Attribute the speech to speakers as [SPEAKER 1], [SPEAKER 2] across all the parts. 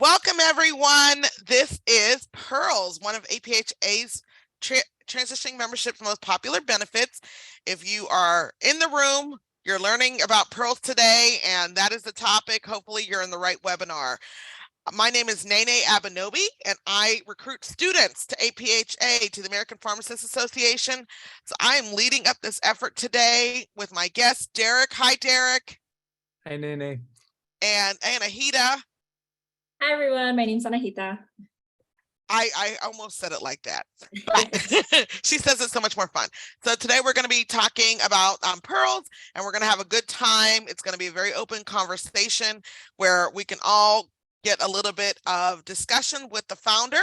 [SPEAKER 1] Welcome, everyone. This is Pyrls, one of APHA's transitioning membership's most popular benefits. If you are in the room, you're learning about Pyrls today, and that is the topic. Hopefully, you're in the right webinar. My name is Nene Abenobi, and I recruit students to APHA, to the American Pharmacists Association. So I am leading up this effort today with my guest, Derek. Hi, Derek.
[SPEAKER 2] Hi, Nene.
[SPEAKER 1] And Anahita.
[SPEAKER 3] Hi, everyone. My name's Anahita.
[SPEAKER 1] I almost said it like that, but she says it's so much more fun. So today we're going to be talking about Pyrls, and we're going to have a good time. It's going to be a very open conversation where we can all get a little bit of discussion with the founder.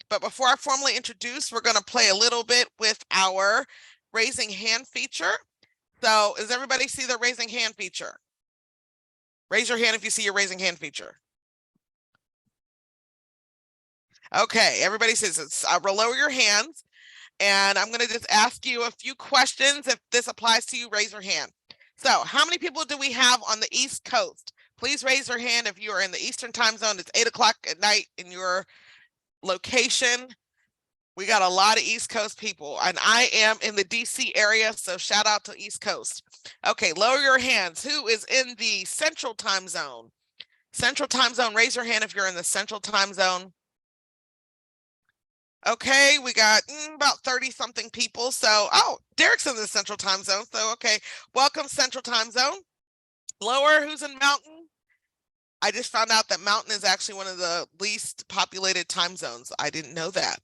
[SPEAKER 1] But before I formally introduce, we're going to play a little bit with our raising hand feature. So does everybody see the raising hand feature? Raise your hand if you see your raising hand feature. Okay, everybody says it's lower your hands, and I'm going to just ask you a few questions. If this applies to you, raise your hand. So how many people do we have on the East Coast? Please raise your hand if you are in the Eastern time zone. It's 8 o'clock at night in your location. We got a lot of East Coast people, and I am in the DC area, so shout out to East Coast. Okay, lower your hands. Who is in the Central time zone? Central time zone, raise your hand if you're in the Central time zone. Okay, we got about 30 something people. So, Derek's in the Central time zone. So, okay, welcome Central time zone. Lower, who's in Mountain? I just found out that Mountain is actually one of the least populated time zones. I didn't know that.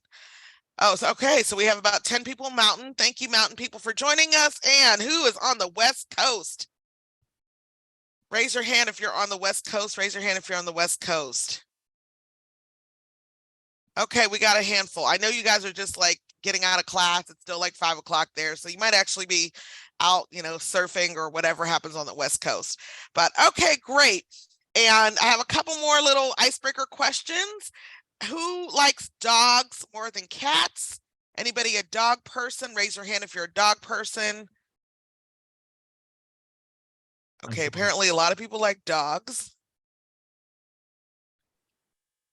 [SPEAKER 1] Oh, so, okay, so we have about 10 people Mountain. Thank you, Mountain people, for joining us. And who is on the West Coast? Raise your hand if you're on the West Coast. Raise your hand if you're on the West Coast. Okay, we got a handful. I know you guys are just like getting out of class. It's still like 5 o'clock there. So you might actually be out, surfing or whatever happens on the West Coast. But okay, great. And I have a couple more little icebreaker questions. Who likes dogs more than cats? Anybody a dog person? Raise your hand if you're a dog person. Okay, apparently a lot of people like dogs.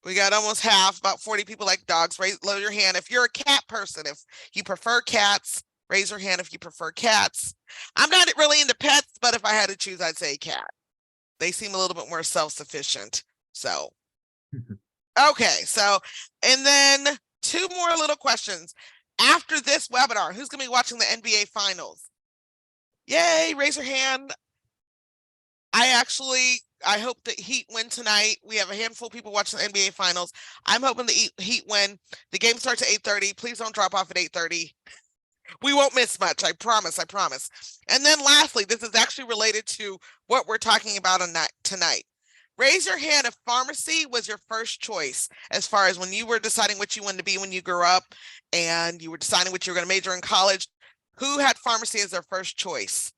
[SPEAKER 1] We got almost half, about 40 people like dogs. Lower your hand if you're a cat person. If you prefer cats, raise your hand if you prefer cats. I'm not really into pets, but if I had to choose, I'd say cat. They seem a little bit more self-sufficient. So, okay. So, and then 2 more little questions. After this webinar, who's going to be watching the NBA Finals? Yay, raise your hand. I hope the Heat win tonight. We have a handful of people watching the NBA Finals. I'm hoping the Heat win. The game starts at 8:30. Please don't drop off at 8:30. We won't miss much. I promise. I promise. And then lastly, this is actually related to what we're talking about tonight. Raise your hand if pharmacy was your first choice, as far as when you were deciding what you wanted to be when you grew up and you were deciding what you were going to major in college. Who had pharmacy as their first choice?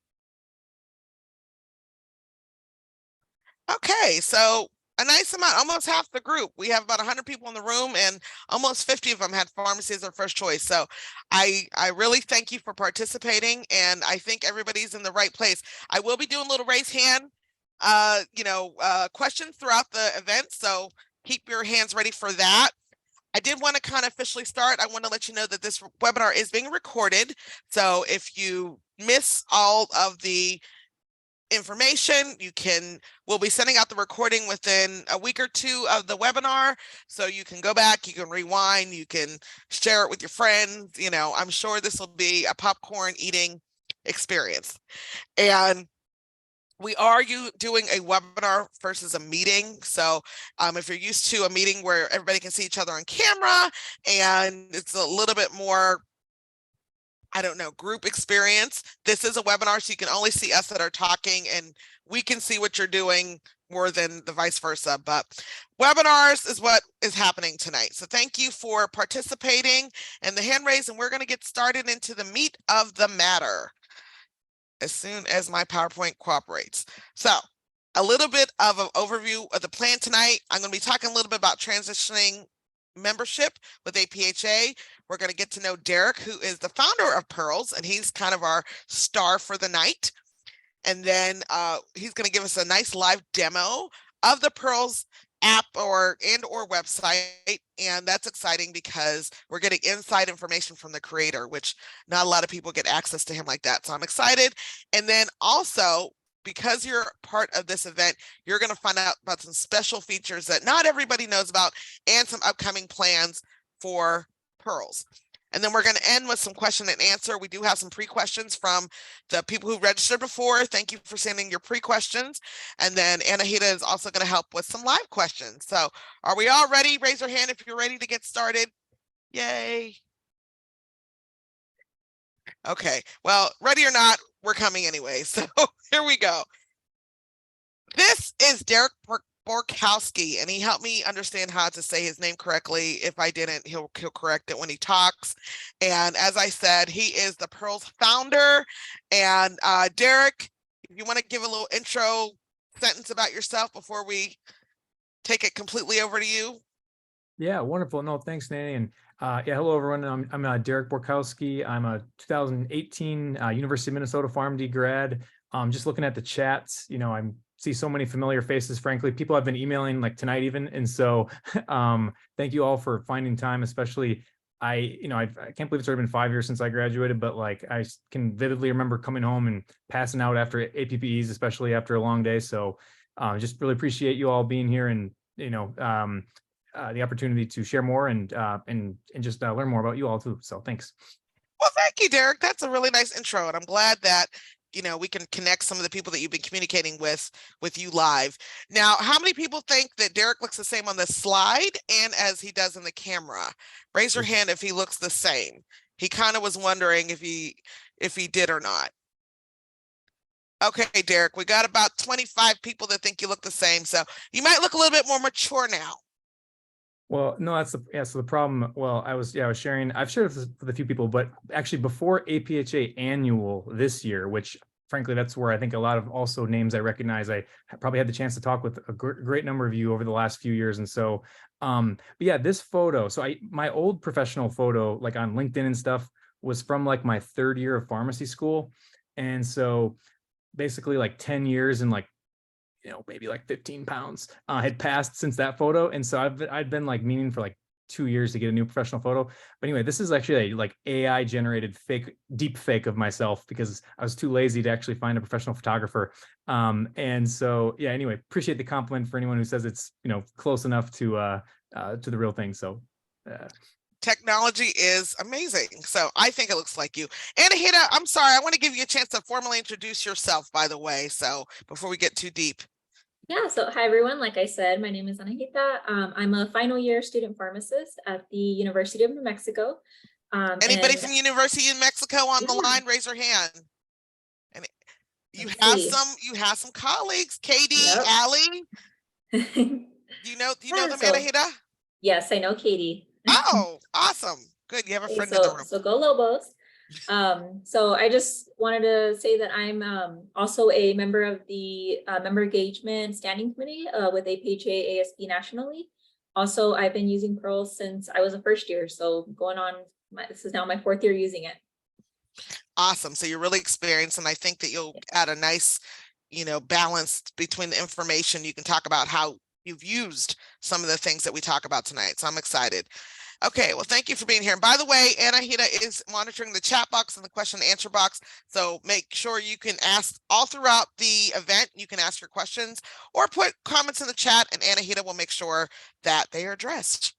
[SPEAKER 1] Okay, so a nice amount, almost half the group. We have about 100 people in the room, and almost 50 of them had pharmacy as their first choice. So I really thank you for participating, and I think everybody's in the right place. I will be doing little raise hand, questions throughout the event, so keep your hands ready for that. I did want to kind of officially start. I want to let you know that this webinar is being recorded. So if you miss all of the information, we'll be sending out the recording within a week or 2 of the webinar, so you can go back, you can rewind, you can share it with your friends. I'm sure this will be a popcorn eating experience. And we are doing a webinar versus a meeting. So if you're used to a meeting where everybody can see each other on camera and it's a little bit more, group experience, this is a webinar, so you can only see us that are talking, and we can see what you're doing more than the vice versa. But webinars is what is happening tonight. So thank you for participating and the hand raise, and we're going to get started into the meat of the matter as soon as my PowerPoint cooperates. So a little bit of an overview of the plan tonight. I'm going to be talking a little bit about transitioning membership with APHA. We're going to get to know Derek, who is the founder of Pyrls, and he's kind of our star for the night. And then he's going to give us a nice live demo of the Pyrls app or website, and that's exciting because we're getting inside information from the creator, which not a lot of people get access to him like that. So I'm excited. And then also, because you're part of this event, you're going to find out about some special features that not everybody knows about and some upcoming plans for Pyrls. And then we're going to end with some question and answer. We do have some pre-questions from the people who registered before. Thank you for sending your pre-questions. And then Anahita is also going to help with some live questions. So are we all ready? Raise your hand if you're ready to get started. Yay. Okay, well, ready or not, we're coming anyway. So here we go. This is Derek Borkowski, and he helped me understand how to say his name correctly. If I didn't, he'll correct it when he talks. And as I said, he is the Pyrls founder. And Derek, if you want to give a little intro sentence about yourself before we take it completely over to you.
[SPEAKER 2] Yeah, wonderful. No, thanks, Nanny. And yeah, hello, everyone. I'm Derek Borkowski. I'm a 2018 University of Minnesota PharmD grad. Just looking at the chats, you know, I see so many familiar faces, frankly. People have been emailing like tonight even. And so thank you all for finding time, especially I can't believe it's already been 5 years since I graduated, but like I can vividly remember coming home and passing out after APPEs, especially after a long day. So just really appreciate you all being here and, you know, the opportunity to share more and just learn more about you all too. So thanks.
[SPEAKER 1] Well, thank you, Derek. That's a really nice intro, and I'm glad that we can connect some of the people that you've been communicating with you live. Now, how many people think that Derek looks the same on the slide and as he does in the camera? Raise your hand if he looks the same. He kind of was wondering if he did or not. Okay, Derek, we got about 25 people that think you look the same, so you might look a little bit more mature now.
[SPEAKER 2] Well, no, that's so the problem. Well, I was sharing, I've shared this with a few people, but actually before APHA annual this year, which frankly, that's where I think a lot of also names I recognize. I probably had the chance to talk with a great number of you over the last few years. And so, but yeah, this photo, so my old professional photo, like on LinkedIn and stuff, was from like my third year of pharmacy school. And so basically like 10 years and like, you know, maybe like 15 pounds had passed since that photo. And so I'd been like meaning for like 2 years to get a new professional photo. But anyway, this is actually a like AI generated deep fake of myself because I was too lazy to actually find a professional photographer. And so, yeah, anyway, appreciate the compliment for anyone who says it's, you know, close enough to the real thing. So
[SPEAKER 1] technology is amazing. So I think it looks like you. Anahita, I'm sorry, I want to give you a chance to formally introduce yourself, by the way. So before we get too deep.
[SPEAKER 3] Yeah, so hi everyone. Like I said, my name is Anahita. I'm a final year student pharmacist at the University of New Mexico.
[SPEAKER 1] Anybody from University of Mexico on the line, raise your hand. And you have some colleagues, Katie,
[SPEAKER 3] Yep.
[SPEAKER 1] Allie. You know them, Anahita?
[SPEAKER 3] Yes, I know Katie.
[SPEAKER 1] Oh, awesome. Good. You have a friend in the room.
[SPEAKER 3] So go Lobos. So I just wanted to say that I'm also a member of the member engagement standing committee with APHA ASP nationally. Also, I've been using Pyrls since I was a first year. So going on, this is now my 4th year using it.
[SPEAKER 1] Awesome. So you're really experienced, and I think that you'll add a nice, balance between the information. You can talk about how you've used some of the things that we talk about tonight. So I'm excited. Okay, well, thank you for being here. And by the way, Anahita is monitoring the chat box and the question and answer box. So make sure you can ask all throughout the event. You can ask your questions or put comments in the chat, and Anahita will make sure that they are addressed.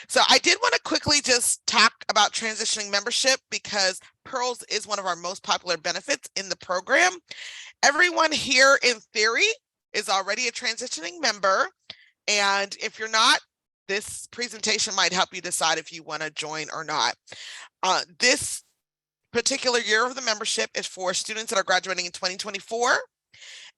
[SPEAKER 1] So I did want to quickly just talk about transitioning membership because Pyrls is one of our most popular benefits in the program. Everyone here in theory is already a transitioning member. And if you're not, this presentation might help you decide if you want to join or not. This particular year of the membership is for students that are graduating in 2024.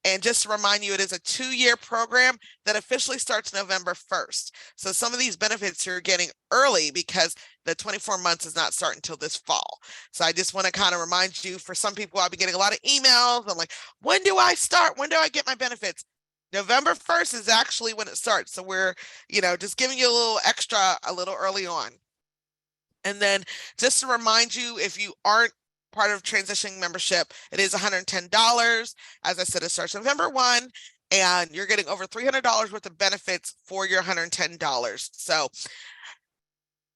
[SPEAKER 1] And just to remind you, it is a 2-year program that officially starts November 1st. So some of these benefits you're getting early because the 24 months is not starting until this fall. So I just want to kind of remind you, for some people, I'll be getting a lot of emails. I'm like, when do I start? When do I get my benefits? November 1st is actually when it starts. So we're, just giving you a little extra a little early on. And then just to remind you, if you aren't part of transitioning membership, it is $110. As I said, it starts November 1. and you're getting over $300 worth of benefits for your $110. So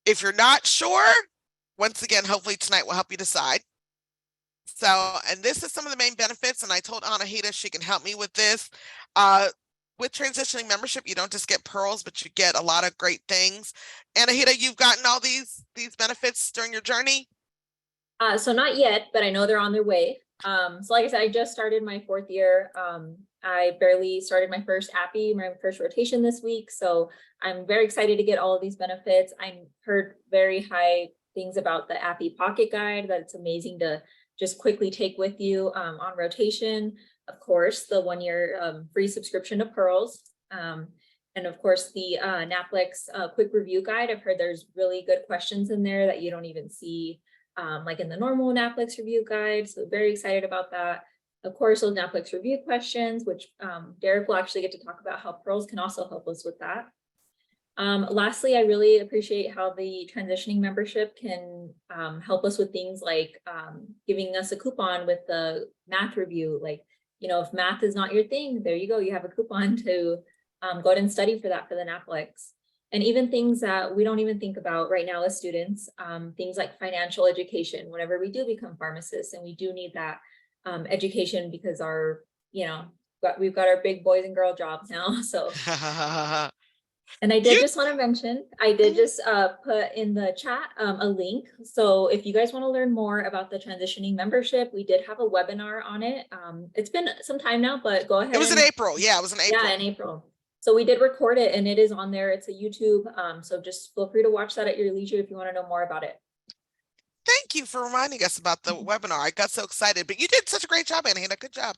[SPEAKER 1] if you're not sure, once again, hopefully tonight will help you decide. So, and this is some of the main benefits, and I told Anahita she can help me with this. With transitioning membership, you don't just get Pyrls, but you get a lot of great things. Anahita, you've gotten all these benefits during your journey?
[SPEAKER 3] So not yet, but I know they're on their way. So like I said, I just started my 4th year. I barely started my first appy, my first rotation this week. So I'm very excited to get all of these benefits. I heard very high things about the appy pocket guide, that it's amazing to just quickly take with you on rotation. Of course, the 1-year free subscription to Pyrls. And of course, the NAPLEX quick review guide. I've heard there's really good questions in there that you don't even see like in the normal NAPLEX review guide. So very excited about that. Of course, those NAPLEX review questions, which Derek will actually get to talk about how Pyrls can also help us with that. Lastly, I really appreciate how the transitioning membership can help us with things like giving us a coupon with the math review. Like, you know, if math is not your thing, there you go. You have a coupon to go ahead and study for that for the NAPLEX. And even things that we don't even think about right now as students, things like financial education, whenever we do become pharmacists, and we do need that education because our, you know, we've got our big boys and girl jobs now. So, and I did just want to mention, I did just put in the chat a link. So if you guys want to learn more about the transitioning membership, we did have a webinar on it. It's been some time now, but go ahead.
[SPEAKER 1] It was in April. Yeah, it was in April.
[SPEAKER 3] Yeah, in April. So we did record it and it is on there. It's a YouTube. So just feel free to watch that at your leisure if you want to know more about it.
[SPEAKER 1] Thank you for reminding us about the webinar. I got so excited, but you did such a great job, Anahita. Good job.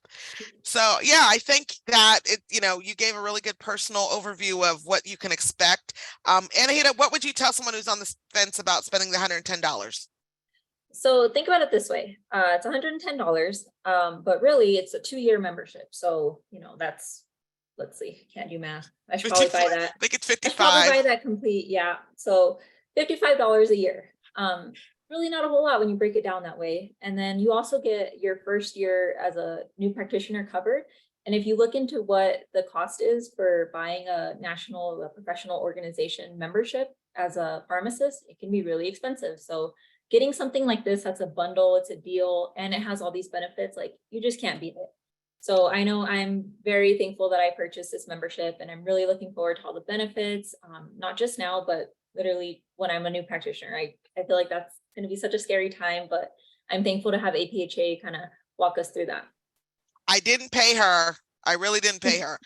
[SPEAKER 1] So yeah, I think that you gave a really good personal overview of what you can expect. Anahita, what would you tell someone who's on the fence about spending the $110?
[SPEAKER 3] So think about it this way. It's $110, but really it's a 2-year membership. So, that's, let's see, can't do math. I should probably buy that.
[SPEAKER 1] I think it's 55.
[SPEAKER 3] I should probably buy that complete. Yeah. So $55 a year. Really not a whole lot when you break it down that way. And then you also get your first year as a new practitioner covered. And if you look into what the cost is for buying a national professional organization membership as a pharmacist, it can be really expensive. So getting something like this, that's a bundle, it's a deal, and it has all these benefits, like you just can't beat it. So I know I'm very thankful that I purchased this membership, and I'm really looking forward to all the benefits, not just now, but literally when I'm a new practitioner. I feel like that's going to be such a scary time, but I'm thankful to have APHA kind of walk us through that.
[SPEAKER 1] I didn't pay her. I really didn't pay her,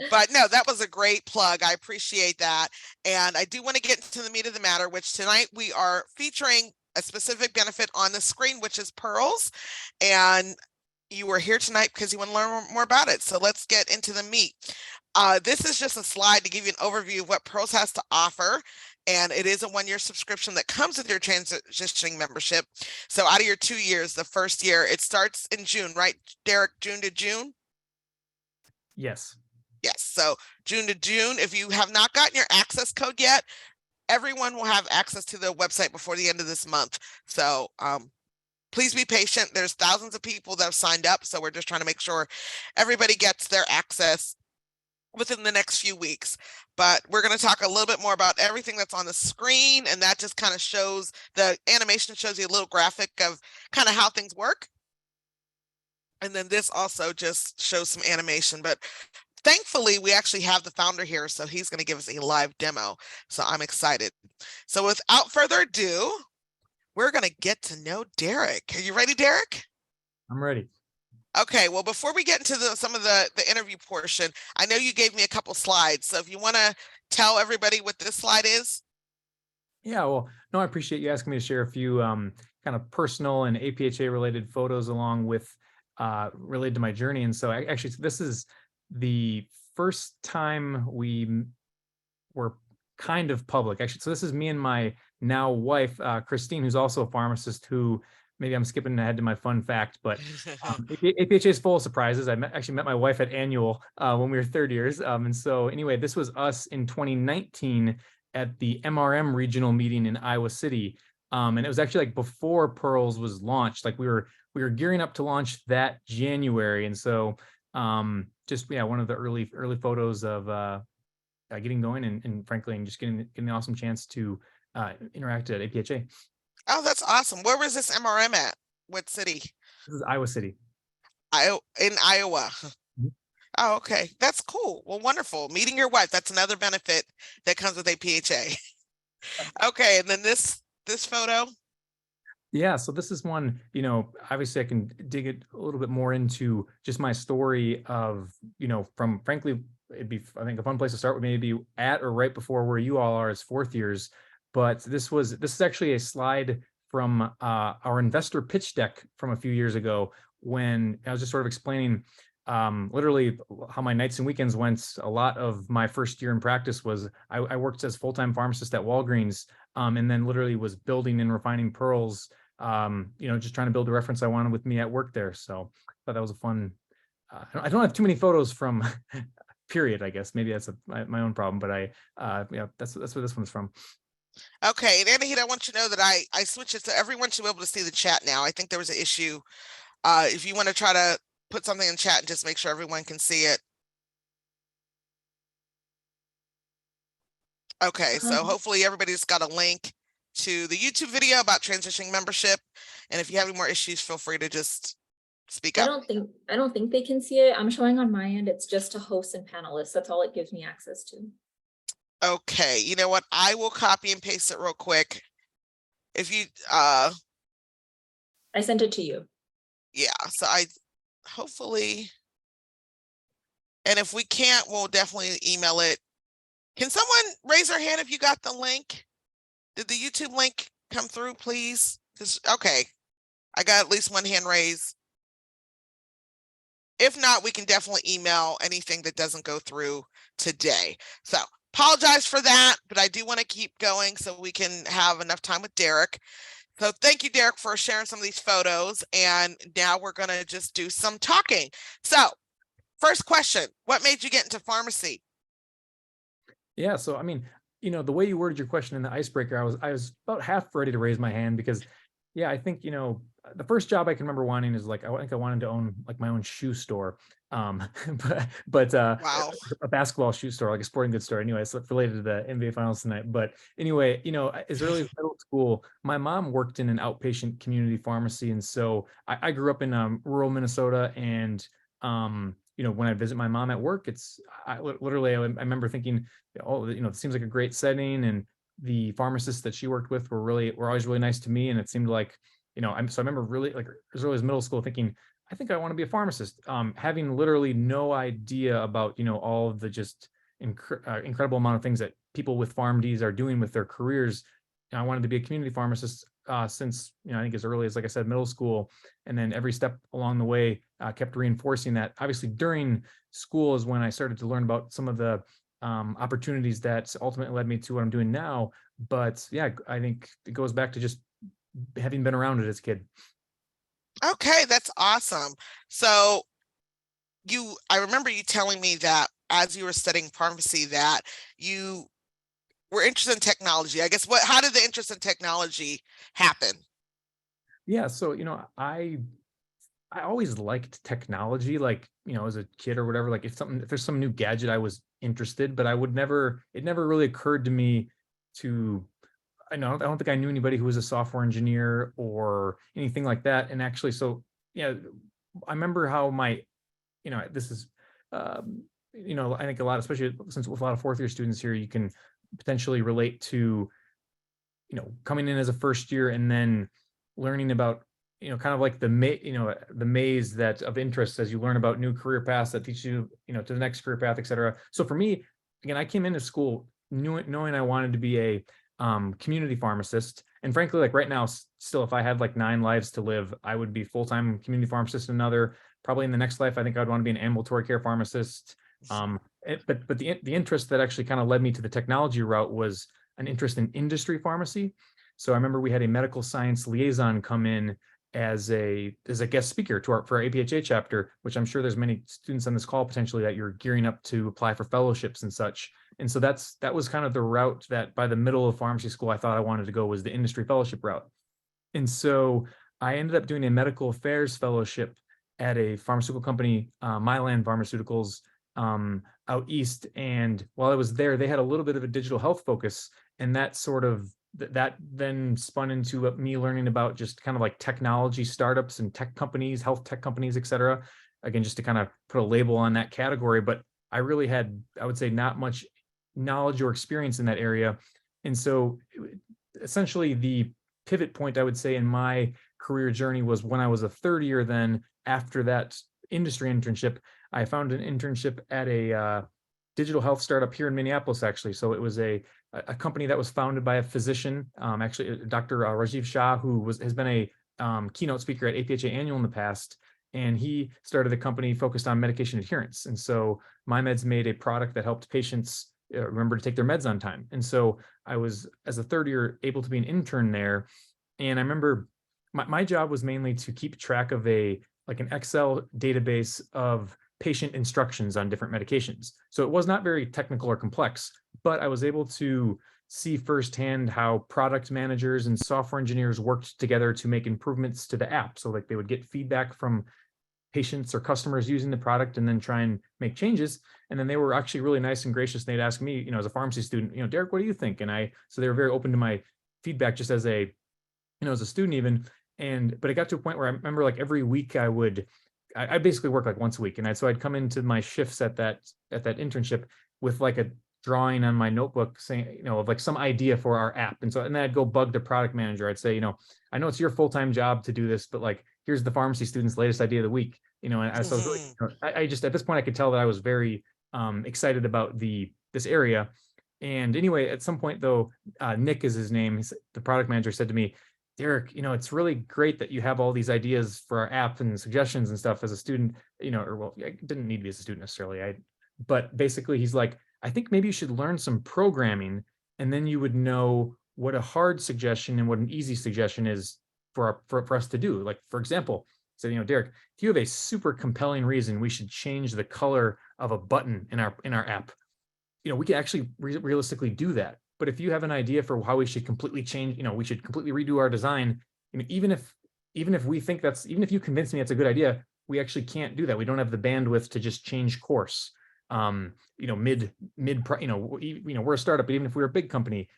[SPEAKER 1] but no, that was a great plug. I appreciate that. And I do want to get into the meat of the matter, which tonight we are featuring a specific benefit on the screen, which is Pyrls. And you were here tonight because you want to learn more about it. So let's get into the meat. This is just a slide to give you an overview of what Pyrls has to offer. And it is a 1-year subscription that comes with your transitioning membership. So out of your 2 years, the first year, it starts in June, right, Derek? June to June?
[SPEAKER 2] Yes.
[SPEAKER 1] Yes. So June to June. If you have not gotten your access code yet, everyone will have access to the website before the end of this month. So please be patient. There's thousands of people that have signed up. So we're just trying to make sure everybody gets their access within the next few weeks. But we're going to talk a little bit more about everything that's on the screen, and that just kind of shows, the animation shows you a little graphic of kind of how things work. And then this also just shows some animation, but thankfully we actually have the founder here, so he's going to give us a live demo. So I'm excited. So without further ado, we're going to get to know Derek. Are you ready, Derek?
[SPEAKER 2] I'm ready.
[SPEAKER 1] Okay, well, before we get into some of the interview portion, I know you gave me a couple slides. So if you want to tell everybody what this slide is. Yeah,
[SPEAKER 2] well, no, I appreciate you asking me to share a few kind of personal and APHA related photos along with related to my journey. And so actually, this is the first time we were kind of public, actually. So this is me and my now wife, Christine, who's also a pharmacist, who maybe I'm skipping ahead to my fun fact, but APHA is full of surprises. I actually met my wife at annual when we were 3rd years. And so anyway, this was us in 2019 at the MRM regional meeting in Iowa City. And it was actually like before Pyrls was launched. Like we were gearing up to launch that January. And so just, yeah, one of the early photos of getting going and frankly, and just getting an awesome chance to interact at APHA.
[SPEAKER 1] Oh, that's awesome. Where was this MRM at? What city?
[SPEAKER 2] This is Iowa City.
[SPEAKER 1] In Iowa.
[SPEAKER 2] Mhm.
[SPEAKER 1] Oh, okay. That's cool. Well, wonderful. Meeting your wife. That's another benefit that comes with APHA. Okay, and then this photo.
[SPEAKER 2] Yeah, so this is one, obviously I can dig it a little bit more into just my story of, from frankly, it'd be, I think, a fun place to start with maybe at or right before where you all are as fourth years. But this is actually a slide from our investor pitch deck from a few years ago when I was just sort of explaining literally how my nights and weekends went. A lot of my first year in practice was I worked as full-time pharmacist at Walgreens, and then literally was building and refining Pyrls, just trying to build a reference I wanted with me at work there. So I thought that was a fun, I don't have too many photos from period, I guess. Maybe that's my own problem, but that's where this one's from.
[SPEAKER 1] Okay, and Anahita, I want you to know that I switched it so everyone should be able to see the chat now. I think there was an issue. If you want to try to put something in chat and just make sure everyone can see it. Okay, so hopefully everybody's got a link to the YouTube video about transitioning membership. And if you have any more issues, feel free to just speak up.
[SPEAKER 3] I don't think they can see it. I'm showing on my end. It's just to hosts and panelists. That's all it gives me access to.
[SPEAKER 1] Okay, you know what? I will copy and paste it real quick. If you I
[SPEAKER 3] sent it to you.
[SPEAKER 1] Yeah, so hopefully, and if we can't, we'll definitely email it. Can someone raise their hand if you got the link? Did the YouTube link come through, please? Okay, I got at least one hand raised. If not, we can definitely email anything that doesn't go through today. So apologize for that, but I do want to keep going so we can have enough time with Derek. So thank you, Derek, for sharing some of these photos. And now we're going to just do some talking. So first question, what made you get into pharmacy?
[SPEAKER 2] Yeah, so I mean, the way you worded your question in the icebreaker, I was about half ready to raise my hand because, yeah, I think, the first job I can remember wanting is like, I think I wanted to own like my own shoe store. But
[SPEAKER 1] Wow.
[SPEAKER 2] a basketball shoe store, like a sporting goods store. Anyway, so it's related to the NBA finals tonight. But anyway, as early as middle school, my mom worked in an outpatient community pharmacy. And so I grew up in rural Minnesota, and when I visit my mom at work, I remember thinking, oh, it seems like a great setting, and the pharmacists that she worked with were always really nice to me, and it seemed like, so I remember really, like, as early as middle school, thinking, I think I want to be a pharmacist, having literally no idea about all of the just incredible amount of things that people with PharmDs are doing with their careers. I wanted to be a community pharmacist since I think as early as, like I said, middle school, and then every step along the way kept reinforcing that. Obviously, during school is when I started to learn about some of the opportunities that ultimately led me to what I'm doing now. But yeah, I think it goes back to just having been around it as a kid.
[SPEAKER 1] Okay, that's awesome. So I remember you telling me that as you were studying pharmacy that you were interested in technology. I guess how did the interest in technology happen?
[SPEAKER 2] Yeah, so I always liked technology, like, as a kid or whatever. Like if there's some new gadget, I was interested, but it never really occurred to me to, I don't think I knew anybody who was a software engineer or anything like that. And actually, so yeah, I remember how this is, I think a lot, especially since with a lot of fourth year students here, you can potentially relate to, coming in as a first year and then learning about, kind of like the maze that of interest as you learn about new career paths that teach you, to the next career path, et cetera. So for me, again, I came into school knowing I wanted to be a community pharmacist. And frankly, like right now, still, if I had like 9 lives to live, I would be full-time community pharmacist in another. Probably in the next life, I think I'd want to be an ambulatory care pharmacist. But the interest that actually kind of led me to the technology route was an interest in industry pharmacy. So I remember we had a medical science liaison come in as a guest speaker for our APHA chapter, which I'm sure there's many students on this call potentially that you're gearing up to apply for fellowships and such. And so that was kind of the route that by the middle of pharmacy school, I thought I wanted to go, was the industry fellowship route. And so I ended up doing a medical affairs fellowship at a pharmaceutical company, Mylan Pharmaceuticals, out east. And while I was there, they had a little bit of a digital health focus, and that sort of that then spun into me learning about just kind of like technology startups and tech companies, health tech companies, et cetera. Again, just to kind of put a label on that category, but I really had, I would say, not much knowledge or experience in that area. And so essentially the pivot point, I would say, in my career journey was when I was a third year. Then after that industry internship, I found an internship at a digital health startup here in Minneapolis, actually. So it was a company that was founded by a physician, actually Dr. Rajiv Shah, who has been a keynote speaker at APHA Annual in the past. And he started a company focused on medication adherence. And so MyMeds made a product that helped patients remember to take their meds on time. And so I was, as a third year, able to be an intern there. And I remember my job was mainly to keep track of an Excel database of patient instructions on different medications. So it was not very technical or complex, but I was able to see firsthand how product managers and software engineers worked together to make improvements to the app. So like they would get feedback from patients or customers using the product and then try and make changes. And then they were actually really nice and gracious. And they'd ask me, as a pharmacy student, Derek, what do you think? And so they were very open to my feedback just as as a student even. But it got to a point where I remember like every week I basically work like once a week. So I'd come into my shifts at that internship with like a drawing on my notebook saying, of like some idea for our app. And then I'd go bug the product manager. I'd say, I know it's your full-time job to do this, but like, here's the pharmacy student's latest idea of the week. And so really, I just, at this point, I could tell that I was very excited about this area. And anyway, at some point though, Nick is his name. The product manager said to me, Derek, it's really great that you have all these ideas for our app and suggestions and stuff as a student, or well, I didn't need to be as a student necessarily. But basically he's like, I think maybe you should learn some programming, and then you would know what a hard suggestion and what an easy suggestion is for us to do. Like, for example, so, Derek, if you have a super compelling reason we should change the color of a button in our app, we can actually realistically do that. But if you have an idea for how we should completely change, we should completely redo our design, even if we think even if you convince me it's a good idea, we actually can't do that. We don't have the bandwidth to just change course. We're a startup, but even if we were a big company,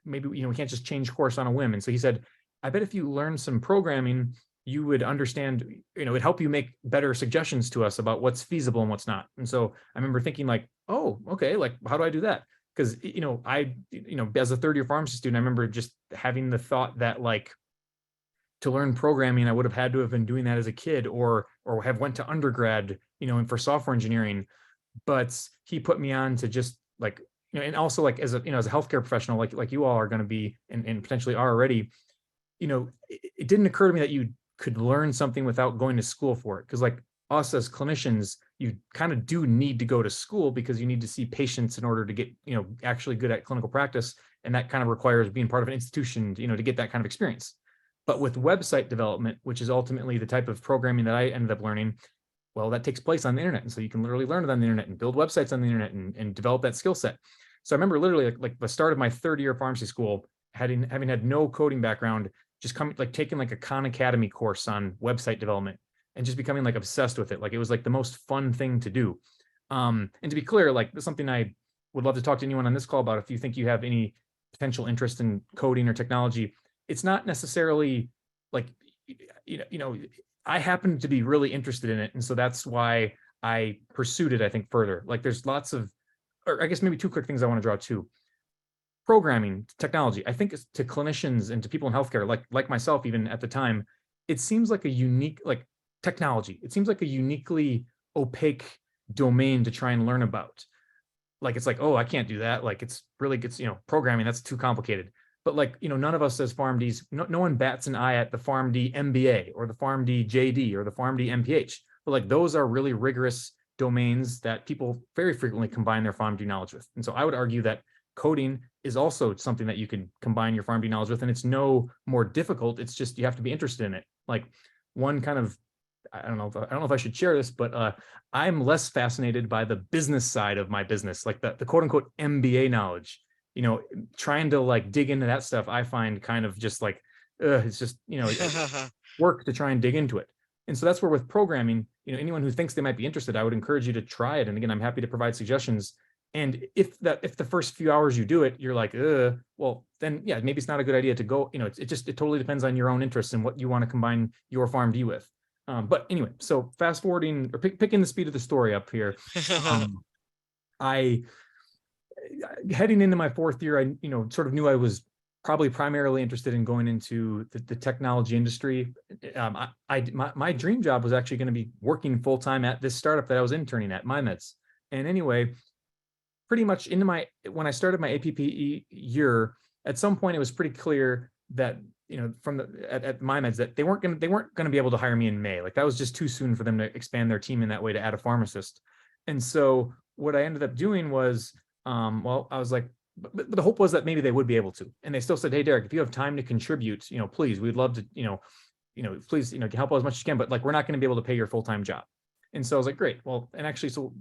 [SPEAKER 2] maybe, we can't just change course on a whim. And so he said, I bet if you learn some programming, you would understand, it'd help you make better suggestions to us about what's feasible and what's not. And so I remember thinking like, oh, okay, like, how do I do that? Because, as a third year pharmacy student, I remember just having the thought that like, to learn programming, I would have had to have been doing that as a kid or have went to undergrad, and for software engineering. But he put me on to just like, and also like as a healthcare professional, like you all are going to be and potentially are already, it didn't occur to me that you could learn something without going to school for it. Because like us as clinicians, you kind of do need to go to school because you need to see patients in order to get, actually good at clinical practice. And that kind of requires being part of an institution, to get that kind of experience. But with website development, which is ultimately the type of programming that I ended up learning, well, that takes place on the internet. And so you can literally learn it on the internet and build websites on the internet and develop that skill set. So I remember literally like the start of my third year of pharmacy school, having had no coding background, just taking like a Khan Academy course on website development and just becoming like obsessed with it. Like it was like the most fun thing to do. And to be clear, like this is something I would love to talk to anyone on this call about. If you think you have any potential interest in coding or technology, it's not necessarily like, I happen to be really interested in it. And so that's why I pursued it, I think, further. Like there's lots of, or I guess maybe two quick things I want to draw too. Programming, technology, I think to clinicians and to people in healthcare, like myself, even at the time, it seems like a unique, like technology, it seems like a uniquely opaque domain to try and learn about. Like, it's like, oh, I can't do that. Like it's programming, that's too complicated. But like, none of us as PharmDs, no one bats an eye at the PharmD MBA or the PharmD JD or the PharmD MPH. But like those are really rigorous domains that people very frequently combine their PharmD knowledge with. And so I would argue that coding is also something that you can combine your PharmD knowledge with, and it's no more difficult. It's just you have to be interested in it. Like one kind of, I don't know if I should share this, but I'm less fascinated by the business side of my business, like the quote unquote MBA knowledge. Trying to like dig into that stuff, I find kind of just like, it's just, work to try and dig into it. And so that's where with programming, anyone who thinks they might be interested, I would encourage you to try it. And again, I'm happy to provide suggestions. And if the first few hours you do it, you're like, well, then yeah, maybe it's not a good idea to go. It totally depends on your own interests and what you want to combine your PharmD with. But anyway, so fast forwarding or picking the speed of the story up here. I heading into my fourth year, I sort of knew I was probably primarily interested in going into the technology industry. My dream job was actually going to be working full time at this startup that I was interning at, MyMeds. And anyway, pretty much when I started my APPE year, at some point it was pretty clear that at MyMeds that they weren't going to be able to hire me in May. Like that was just too soon for them to expand their team in that way to add a pharmacist. And so what I ended up doing was, I was like, but the hope was that maybe they would be able to. And they still said, hey, Derek, if you have time to contribute, please, we'd love to, please, help out as much as you can, but like, we're not going to be able to pay your full-time job. And so I was like, great. Well, and actually, so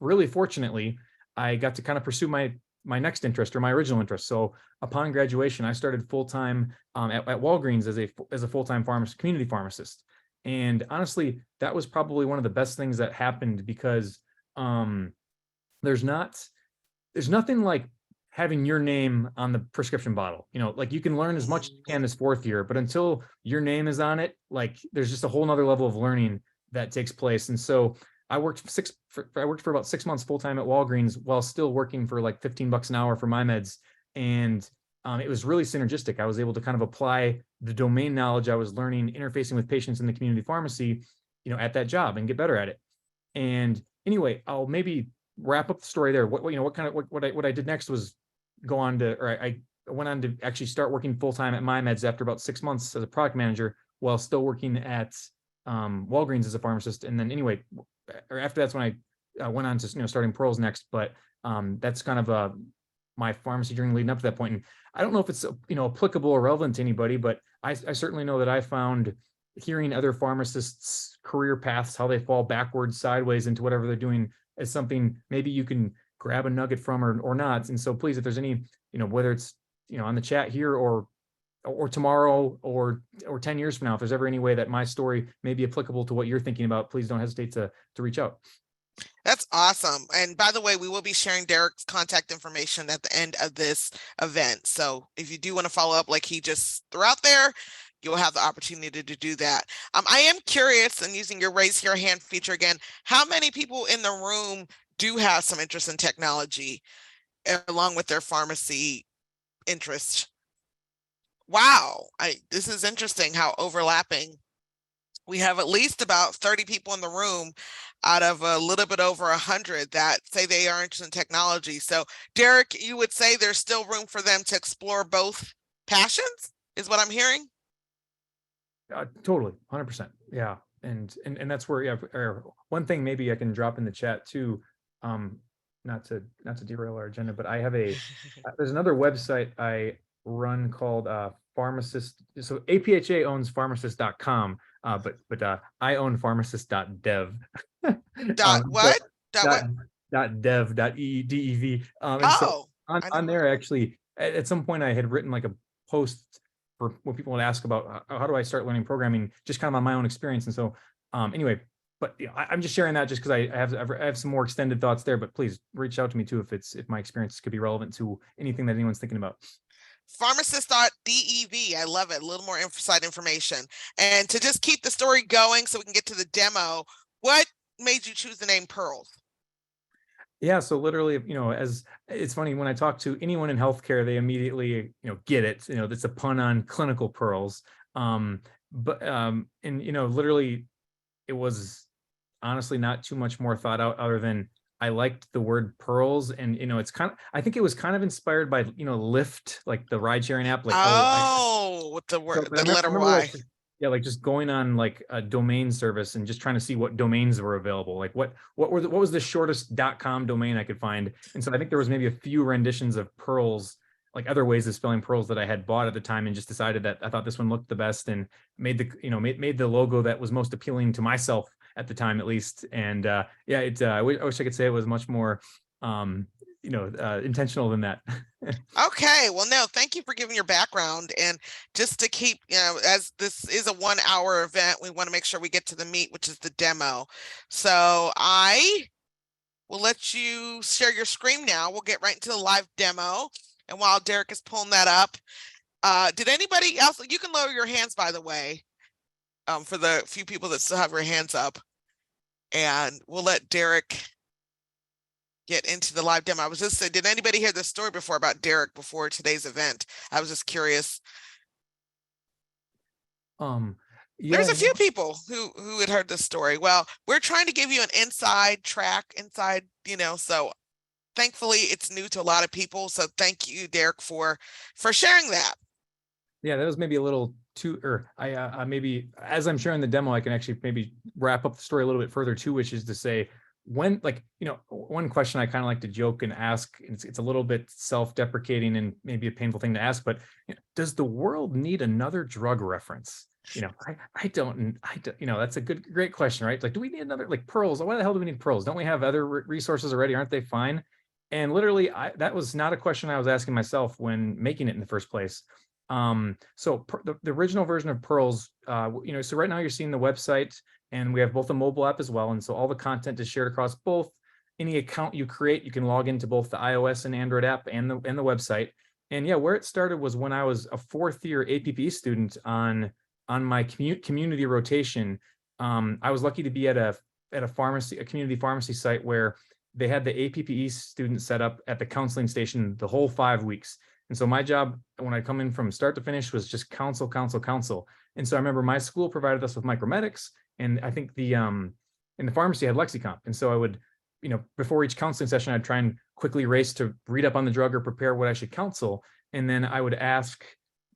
[SPEAKER 2] really fortunately, I got to kind of pursue my next interest or my original interest. So upon graduation, I started full-time at Walgreens as a full-time community pharmacist. And honestly, that was probably one of the best things that happened because there's nothing like having your name on the prescription bottle. Like you can learn as much as you can this fourth year, but until your name is on it, like there's just a whole nother level of learning that takes place. And so I worked for about 6 months full-time at Walgreens while still working for like $15 an hour for MyMeds. And it was really synergistic. I was able to kind of apply the domain knowledge I was learning, interfacing with patients in the community pharmacy, at that job and get better at it. And anyway, I'll maybe wrap up the story there. What I did next was I went on to actually start working full-time at MyMeds after about 6 months as a product manager while still working at Walgreens as a pharmacist. And then anyway, after that's when I went on to starting Pyrls next. But that's kind of my pharmacy journey leading up to that point. And I don't know if it's applicable or relevant to anybody, but I certainly know that I found hearing other pharmacists' career paths, how they fall backwards, sideways into whatever they're doing, as something maybe you can grab a nugget from or not. And so please, if there's any, whether it's on the chat here or tomorrow or 10 years from now, if there's ever any way that my story may be applicable to what you're thinking about, please don't hesitate to reach out.
[SPEAKER 1] That's awesome. And by the way, we will be sharing Derek's contact information at the end of this event. So if you do want to follow up like he just threw out there, you'll have the opportunity to do that. I am curious, and using your raise your hand feature again, how many people in the room do have some interest in technology along with their pharmacy interest? Wow, this is interesting how overlapping. We have at least about 30 people in the room out of a little bit over 100 that say they are interested in technology. So Derek, you would say there's still room for them to explore both passions, is what I'm hearing?
[SPEAKER 2] Totally, 100%. Yeah. And that's where, one thing maybe I can drop in the chat too, not to derail our agenda, but I have there's another website I run called pharmacist. So APHA owns pharmacist.com, but I own pharmacist.dev. .dev.dev. So on there, actually, at some point I had written like a post for what people would ask about how do I start learning programming, just kind of on my own experience. And so anyway, but I'm just sharing that just because I have some more extended thoughts there, but please reach out to me too if my experience could be relevant to anything that anyone's thinking about.
[SPEAKER 1] Pharmacist.dev. I love it. A little more inside information. And to just keep the story going so we can get to the demo, what made you choose the name Pyrls?
[SPEAKER 2] Yeah, so literally, as it's funny when I talk to anyone in healthcare, they immediately, get it. That's a pun on clinical pearls. Literally, it was honestly not too much more thought out other than I liked the word pearls, and it's I think it was kind of inspired by Lyft, like the ride sharing app. Like
[SPEAKER 1] with the word, the letter
[SPEAKER 2] Y. Like just going on like a domain service and just trying to see what domains were available. Like what was the shortest .com domain I could find. And so I think there was maybe a few renditions of Pyrls, like other ways of spelling pearls that I had bought at the time, and just decided that I thought this one looked the best and made the logo that was most appealing to myself at the time, at least. And I wish I could say it was much more intentional than that.
[SPEAKER 1] Okay, well, no, thank you for giving your background. And just to keep, as this is a 1 hour event, we want to make sure we get to the meat, which is the demo. So I will let you share your screen now. We'll get right into the live demo. And while Derek is pulling that up, did anybody else, you can lower your hands, by the way, for the few people that still have their hands up. And we'll let Derek get into the live demo. I was just saying, did anybody hear the story before about Derek before today's event? I was just curious. There's a few people who had heard this story. Well, we're trying to give you an inside track, so thankfully it's new to a lot of people. So thank you, Derek, for sharing that.
[SPEAKER 2] Yeah, that was maybe a little too, or I maybe as I'm sharing the demo, I can actually maybe wrap up the story a little bit further too, which is to say, when, like, one question I kind of like to joke and ask, it's a little bit self-deprecating and maybe a painful thing to ask, but does the world need another drug reference? I don't, that's a great question, right? Like, do we need another, like, Pyrls? Why the hell do we need Pyrls? Don't we have other resources already? Aren't they fine? And literally, that was not a question I was asking myself when making it in the first place. So the original version of Pyrls, so right now you're seeing the website, and we have both a mobile app as well. And so all the content is shared across both. Any account you create, you can log into both the iOS and Android app and the website. And yeah, where it started was when I was a 4th-year APP student on my community rotation. I was lucky to be at a pharmacy, a community pharmacy site where they had the APPE students set up at the counseling station the whole 5 weeks. And so my job when I come in from start to finish was just counsel. And so I remember my school provided us with micromedics, and I think the in the pharmacy had Lexicomp. And so I would, before each counseling session, I'd try and quickly race to read up on the drug or prepare what I should counsel. And then I would ask,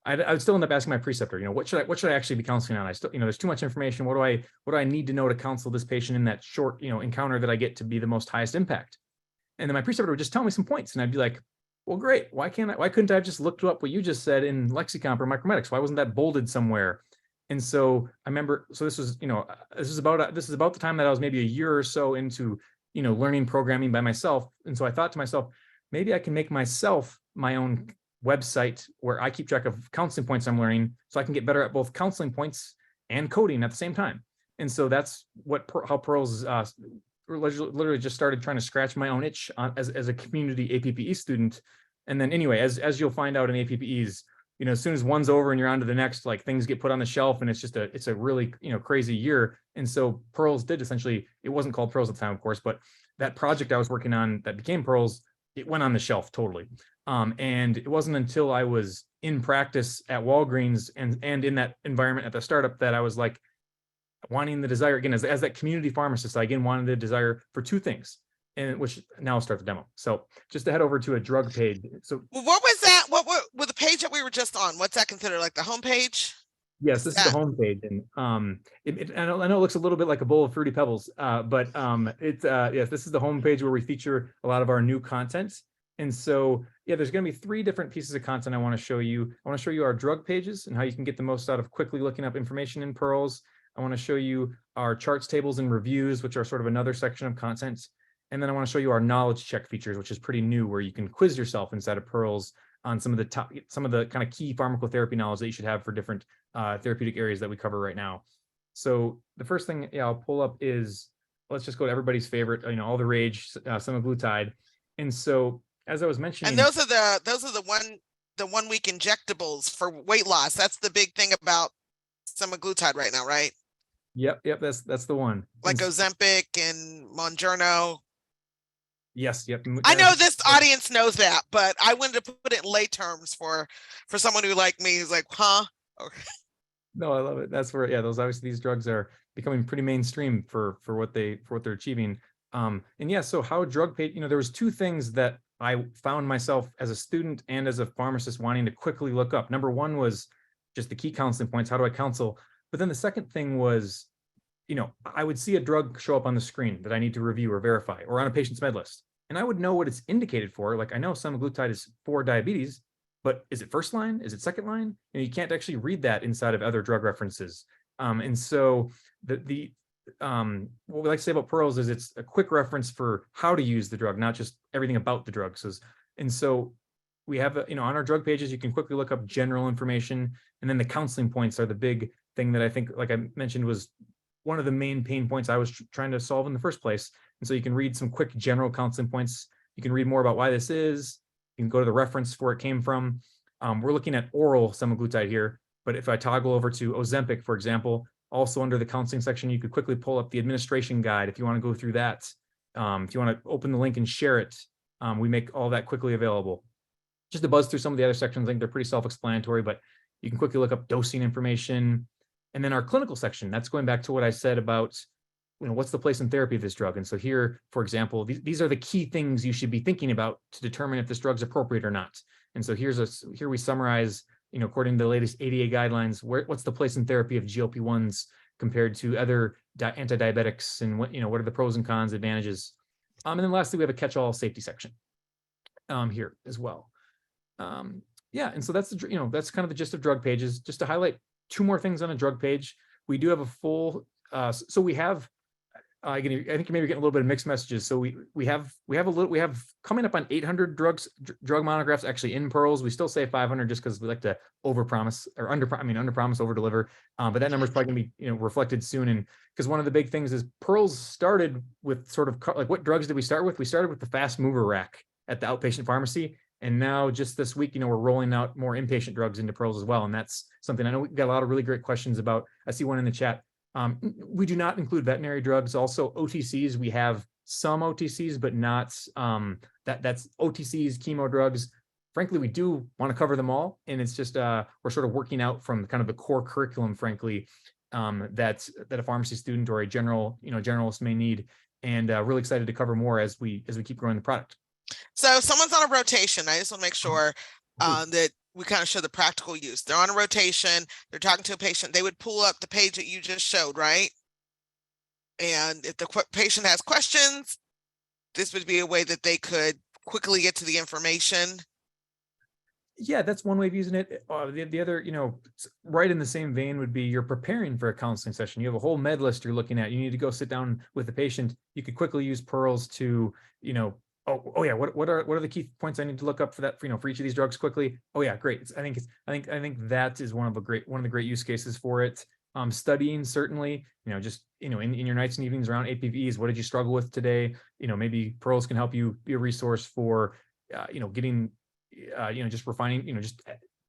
[SPEAKER 2] I would still end up asking my preceptor, what should I actually be counseling on? I still, there's too much information. What do I need to know to counsel this patient in that short, encounter that I get to be the most highest impact? And then my preceptor would just tell me some points, and I'd be like, well, great. Why couldn't I have just looked up what you just said in Lexicomp or micromedics? Why wasn't that bolded somewhere? And so I remember, so this was, this is about the time that I was maybe a year or so into, learning programming by myself. And so I thought to myself, maybe I can make myself my own website where I keep track of counseling points I'm learning, so I can get better at both counseling points and coding at the same time. And so that's how Pyrls literally just started trying to scratch my own itch as a community APPE student. And then anyway, as you'll find out in APPEs, as soon as one's over and you're on to the next, like, things get put on the shelf, and it's a really, crazy year. And so Pyrls did essentially, it wasn't called Pyrls at the time, of course, but that project I was working on that became Pyrls, it went on the shelf totally. And it wasn't until I was in practice at Walgreens and in that environment at the startup that I was like, wanting the desire again, as that community pharmacist, I again wanted the desire for two things, and which now I'll start the demo. So just to head over to a drug page. So
[SPEAKER 1] what was that? What with the page that we were just on? What's that considered, like the home page?
[SPEAKER 2] Yes, this is the home page, and I know it looks a little bit like a bowl of Fruity Pebbles, but yes, this is the home page where we feature a lot of our new content. And so yeah, there's going to be 3 different pieces of content I want to show you. I want to show you our drug pages and how you can get the most out of quickly looking up information in Pyrls. I want to show you our charts, tables, and reviews, which are sort of another section of content. And then I want to show you our knowledge check features, which is pretty new, where you can quiz yourself inside of Pyrls on some of the kind of key pharmacotherapy knowledge that you should have for different therapeutic areas that we cover right now. So the first thing, I'll pull up is, let's just go to everybody's favorite, all the rage, semaglutide. And so, as I was mentioning,
[SPEAKER 1] and those are the 1 week injectables for weight loss. That's the big thing about semaglutide right now, right?
[SPEAKER 2] Yep, that's the one.
[SPEAKER 1] Like Ozempic and Mounjaro.
[SPEAKER 2] Yes, yep.
[SPEAKER 1] I know this audience knows that, but I wanted to put it in lay terms for someone who, like me, is like, huh? Okay.
[SPEAKER 2] No, I love it. That's where, those, obviously these drugs are becoming pretty mainstream for what they're achieving. And yeah, so how drug page, there was 2 things that I found myself as a student and as a pharmacist wanting to quickly look up. Number 1 was just the key counseling points. How do I counsel? But then the second thing was, I would see a drug show up on the screen that I need to review or verify, or on a patient's med list, and I would know what it's indicated for. Like, I know semaglutide is for diabetes, but is it first line? Is it second line? And you can't actually read that inside of other drug references. And so what we like to say about Pyrls is it's a quick reference for how to use the drug, not just everything about the drug. And so we have, on our drug pages, you can quickly look up general information, and then the counseling points are the big thing that I think, like I mentioned, was one of the main pain points I was trying to solve in the first place. And so you can read some quick general counseling points. You can read more about why this is. You can go to the reference where it came from. We're looking at oral semaglutide here, but if I toggle over to Ozempic, for example, also under the counseling section, you could quickly pull up the administration guide if you want to go through that. If you want to open the link and share it, we make all that quickly available. Just to buzz through some of the other sections, I think they're pretty self-explanatory, but you can quickly look up dosing information. And then our clinical section, that's going back to what I said about, what's the place in therapy of this drug? And so here, for example, these are the key things you should be thinking about to determine if this drug's appropriate or not. And so here we summarize, according to the latest ADA guidelines, what's the place in therapy of GLP-1s compared to other anti-diabetics, and what are the pros and cons, advantages. And then lastly, we have a catch-all safety section here as well. Yeah, and so that's that's kind of the gist of drug pages. Just to highlight two more things on a drug page, we do have a full. So we have. I think maybe getting a little bit of mixed messages. So we have coming up on 800 drug monographs actually in Pyrls. We still say 500 just because we like to overpromise or underpromise, overdeliver. But that number is probably going to be reflected soon. And because one of the big things is Pyrls started with sort of like, what drugs did we start with? We started with the fast mover rack at the outpatient pharmacy. And now just this week, we're rolling out more inpatient drugs into Pyrls as well. And that's something I know we've got a lot of really great questions about. I see one in the chat. We do not include veterinary drugs. Also OTCs, we have some OTCs, but not that's OTCs, chemo drugs. Frankly, we do want to cover them all. And it's just, we're sort of working out from kind of the core curriculum, frankly, that a pharmacy student or a generalist may need. And really excited to cover more as we keep growing the product.
[SPEAKER 1] So if someone's on a rotation, I just want to make sure that we kind of show the practical use. They're on a rotation, they're talking to a patient, they would pull up the page that you just showed, right? And if the patient has questions, this would be a way that they could quickly get to the information.
[SPEAKER 2] Yeah, that's one way of using it. The other, right in the same vein would be you're preparing for a counseling session. You have a whole med list you're looking at. You need to go sit down with the patient. You could quickly use Pyrls to, oh yeah, what are the key points I need to look up for that, for each of these drugs quickly? Oh yeah, great. I think that is one of the great use cases for it. Studying, certainly, just in your nights and evenings around APVs, what did you struggle with today? Maybe Pyrls can help you be a resource for getting just refining, just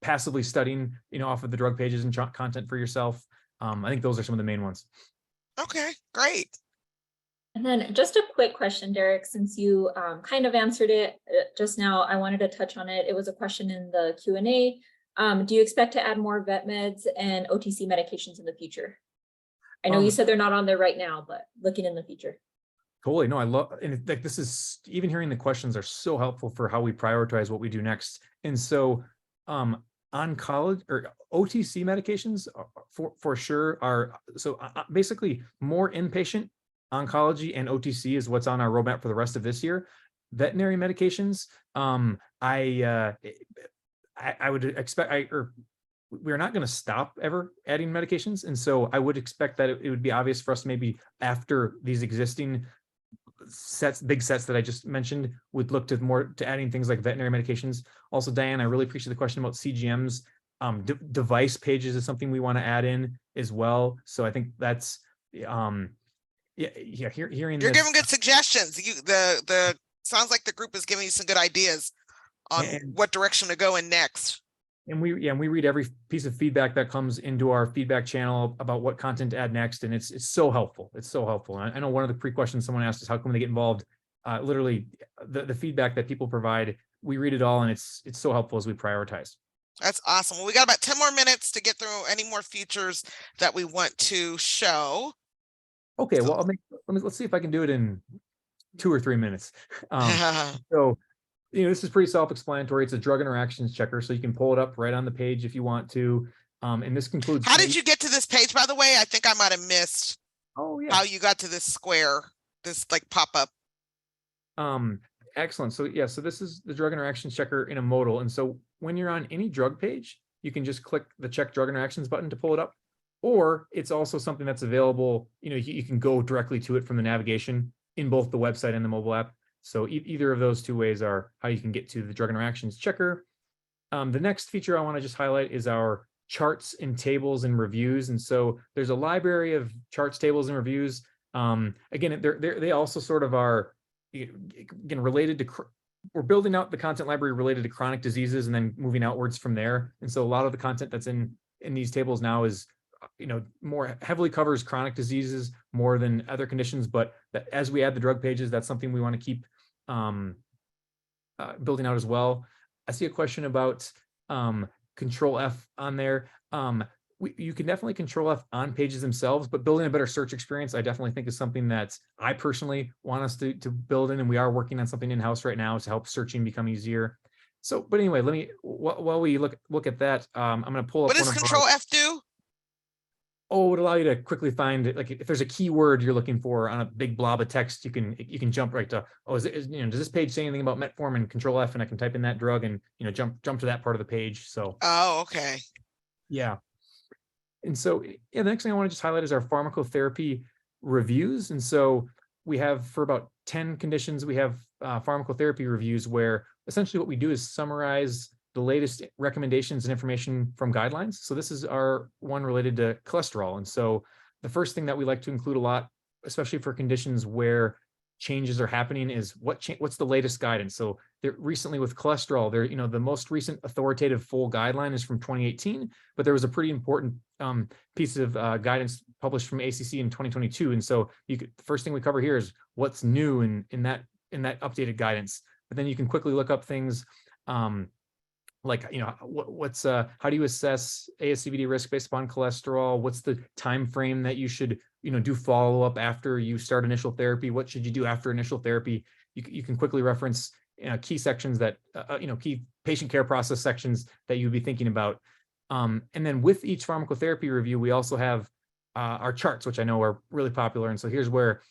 [SPEAKER 2] passively studying, off of the drug pages and content for yourself. I think those are some of the main ones.
[SPEAKER 1] Okay, great.
[SPEAKER 3] And then just a quick question, Derek, since you kind of answered it just now, I wanted to touch on it. It was a question in the Q&A. Do you expect to add more vet meds and OTC medications in the future? I know you said they're not on there right now, but looking in the future.
[SPEAKER 2] Totally. No, I love, and like, this is, even hearing the questions are so helpful for how we prioritize what we do next. And so oncology or OTC medications for sure are, so basically more inpatient oncology and OTC is what's on our roadmap for the rest of this year. Veterinary medications, I would expect, we're not going to stop ever adding medications. And so I would expect that it would be obvious for us, maybe after these existing big sets that I just mentioned, would look to adding things like veterinary medications. Also, Diane, I really appreciate the question about CGMs. Device pages is something we want to add in as well. So I think that's, hearing
[SPEAKER 1] You're giving good suggestions. The sounds like the group is giving you some good ideas on what direction to go in next.
[SPEAKER 2] And we read every piece of feedback that comes into our feedback channel about what content to add next. And it's so helpful. It's so helpful. And I know one of the pre-questions someone asked is how come they get involved? Literally the feedback that people provide, we read it all, and it's so helpful as we prioritize.
[SPEAKER 1] That's awesome. Well, we got about 10 more minutes to get through any more features that we want to show.
[SPEAKER 2] Okay, well, let's see if I can do it in 2 or 3 minutes. So, this is pretty self-explanatory. It's a drug interactions checker, so you can pull it up right on the page if you want to. And this concludes.
[SPEAKER 1] How did you get to this page, by the way? I think I might have missed.
[SPEAKER 2] Oh yeah.
[SPEAKER 1] How you got to this square, this like pop-up.
[SPEAKER 2] Excellent. So yeah, so this is the drug interactions checker in a modal. And so when you're on any drug page, you can just click the check drug interactions button to pull it up. Or it's also something that's available, you can go directly to it from the navigation in both the website and the mobile app. So either of those two ways are how you can get to the drug interactions checker. The next feature I want to just highlight is our charts and tables and reviews. And so there's a library of charts, tables, and reviews. Again, they also sort of are, again, related to, we're building out the content library related to chronic diseases and then moving outwards from there. And so a lot of the content that's in these tables now is, more heavily covers chronic diseases more than other conditions. But as we add the drug pages, that's something we want to keep building out as well. I see a question about Control F on there. You can definitely Control F on pages themselves, but building a better search experience, I definitely think is something that I personally want us to build in, and we are working on something in-house right now to help searching become easier. So, but anyway, let me, while we look at that, I'm going to pull up.
[SPEAKER 1] What does Control F do?
[SPEAKER 2] Oh, it would allow you to quickly find, like, if there's a keyword you're looking for on a big blob of text, you can jump right to, does this page say anything about metformin, and Control F, and I can type in that drug and jump to that part of the page. So
[SPEAKER 1] okay.
[SPEAKER 2] Yeah. And so the next thing I want to just highlight is our pharmacotherapy reviews. And so we have, for about 10 conditions, we have pharmacotherapy reviews where essentially what we do is summarize the latest recommendations and information from guidelines. So this is our one related to cholesterol. And so the first thing that we like to include a lot, especially for conditions where changes are happening, is what's the latest guidance. So recently with cholesterol, the most recent authoritative full guideline is from 2018, but there was a pretty important piece of guidance published from ACC in 2022. And so the first thing we cover here is what's new in that updated guidance. But then you can quickly look up things like, what's how do you assess ASCVD risk based upon cholesterol? What's the time frame that you should do follow up after you start initial therapy? What should you do after initial therapy? You can quickly reference key sections that key patient care process sections that you'd be thinking about. And then with each pharmacotherapy review, we also have our charts, which I know are really popular. And so here's where,